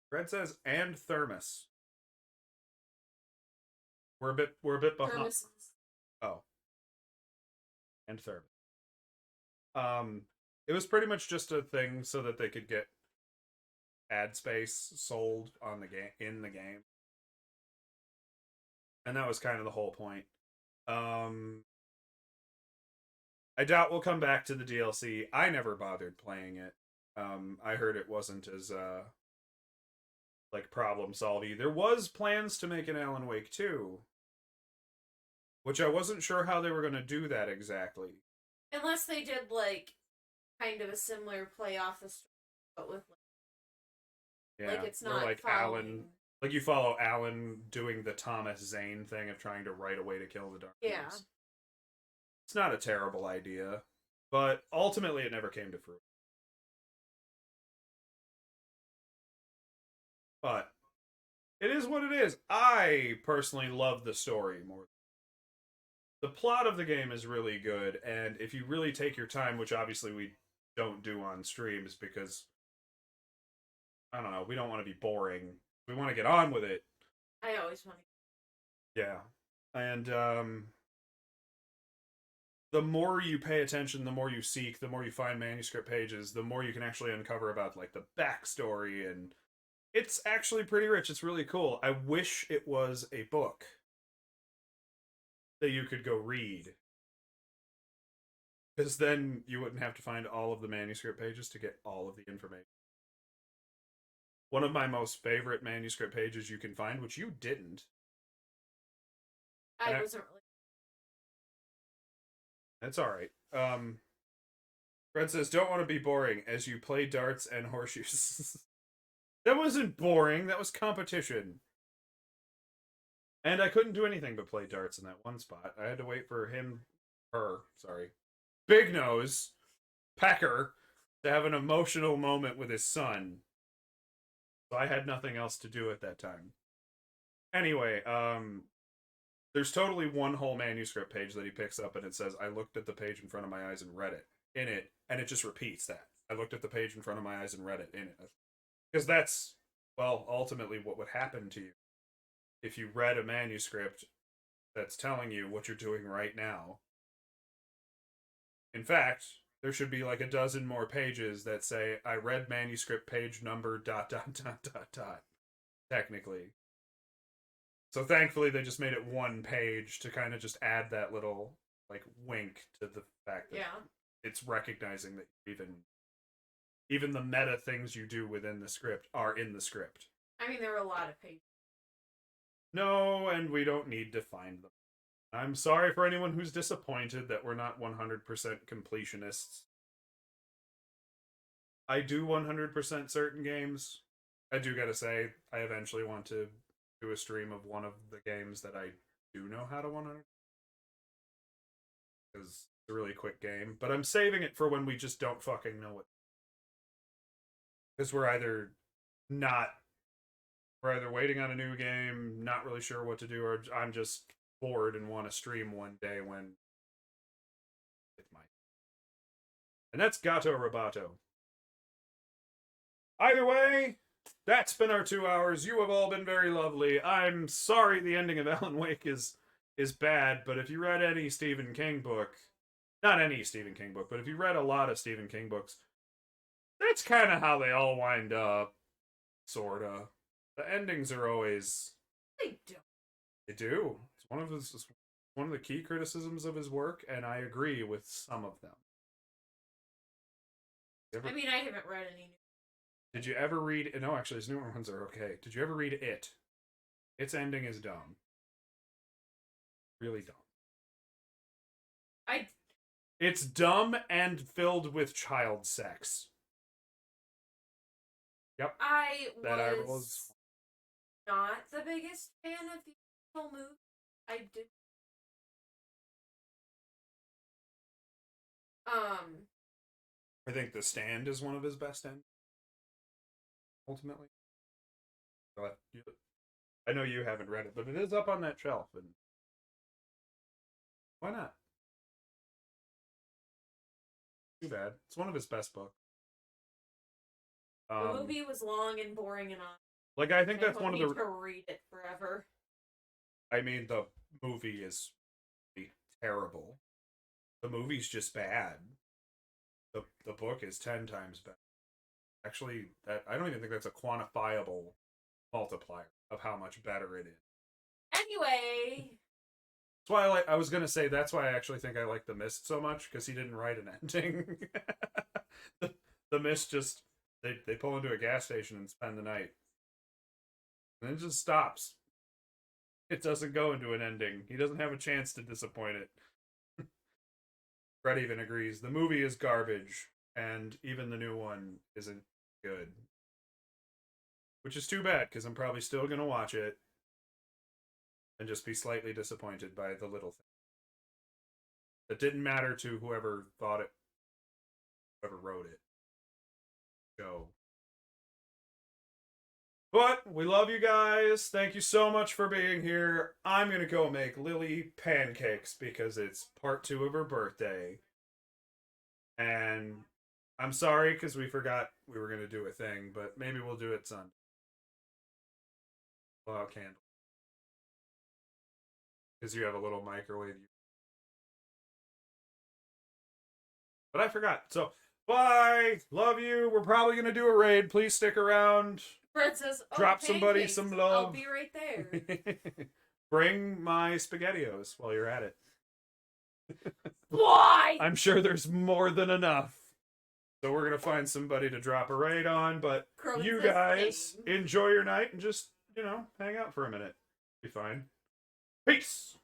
Red says, and thermos. We're a bit behind. Thermos. Oh. And thermos. It was pretty much just a thing so that they could get ad space sold on the game, in the game. And that was kind of the whole point. I doubt we'll come back to the DLC. I never bothered playing it. I heard it wasn't as, like, problem-solving. There was plans to make an Alan Wake 2, which I wasn't sure how they were going to do that exactly. Unless they did, like, kind of a similar play off the story, but with, like, Yeah, it's not like following... Alan, like you follow Alan doing the Thomas Zane thing of trying to write a way to kill the Dark Ones. Yeah. It's not a terrible idea, but ultimately it never came to fruition. But it is what it is. I personally love the story more. The plot of the game is really good, and if you really take your time, which obviously we don't do on streams because, I don't know, we don't want to be boring. We want to get on with it. I always want to. Yeah. And, the more you pay attention, the more you seek, the more you find manuscript pages, the more you can actually uncover about, like, the backstory, and it's actually pretty rich. It's really cool. I wish it was a book that you could go read, because then you wouldn't have to find all of the manuscript pages to get all of the information. One of my most favorite manuscript pages you can find, which you didn't. I wasn't really... That's alright. Fred says, don't want to be boring as you play darts and horseshoes. That wasn't boring, that was competition. And I couldn't do anything but play darts in that one spot. I had to wait for Big Nose, Pecker, to have an emotional moment with his son. So I had nothing else to do at that time. Anyway, there's totally one whole manuscript page that he picks up, and it says, I looked at the page in front of my eyes and read it in it, and it just repeats that. I looked at the page in front of my eyes and read it in it. Because that's, well, ultimately what would happen to you if you read a manuscript that's telling you what you're doing right now. In fact, there should be like a dozen more pages that say, I read manuscript page number ... technically. So thankfully they just made it one page to kind of just add that little, like, wink to the fact that it's recognizing that even the meta things you do within the script are in the script. I mean, there are a lot of pages. No, and we don't need to find them. I'm sorry for anyone who's disappointed that we're not 100% completionists. I do 100% certain games. I do gotta say, I eventually want to do a stream of one of the games that I do know how to 100%. Because it's a really quick game. But I'm saving it for when we just don't fucking know it. Because we're either not we're either waiting on a new game, not really sure what to do, or I'm just bored and want to stream one day when it's my. And that's Gato Roboto. Either way, that's been our 2 hours. You have all been very lovely. I'm sorry the ending of Alan Wake is bad, but if you read any Stephen King book, not any Stephen King book, but if you read a lot of Stephen King books, that's kind of how they all wind up, sorta. The endings are always... They don't. They do. It's one of the key criticisms of his work, and I agree with some of them. I mean, I haven't read any new. Did you ever read... No, actually, his newer ones are okay. Did you ever read It? Its ending is dumb. Really dumb. It's dumb and filled with child sex. Yep. I was was not the biggest fan of the original movie. I did. I think The Stand is one of his best ends. Ultimately. But I know you haven't read it, but it is up on that shelf, and why not? Too bad. It's one of his best books. The movie was long and boring enough. Like, I think that's one of the... to read it forever. I mean, the movie is terrible. The movie's just bad. The book is 10 times better. Actually, I don't even think that's a quantifiable multiplier of how much better it is. Anyway... That's why I was going to say, that's why I actually think I like The Mist so much, because he didn't write an ending. the Mist just... They pull into a gas station and spend the night. And it just stops. It doesn't go into an ending. He doesn't have a chance to disappoint it. Brett even agrees. The movie is garbage, and even the new one isn't good. Which is too bad, because I'm probably still going to watch it and just be slightly disappointed by the little thing. That didn't matter to whoever thought it, whoever wrote it. Show. But we love you guys. Thank you so much for being here. I'm going to go make Lily pancakes because it's part 2 of her birthday. And I'm sorry because we forgot we were going to do a thing, but maybe we'll do it Sunday. Blow out candle. Because you have a little microwave. But I forgot. So, bye. Love you. We're probably going to do a raid. Please stick around. Fred says, drop somebody pancakes. some love. I'll be right there. Bring my SpaghettiOs while you're at it. Why? I'm sure there's more than enough. So we're going to find somebody to drop a raid on, but Crow you says guys same. enjoy your night and just, hang out for a minute. Be fine. Peace!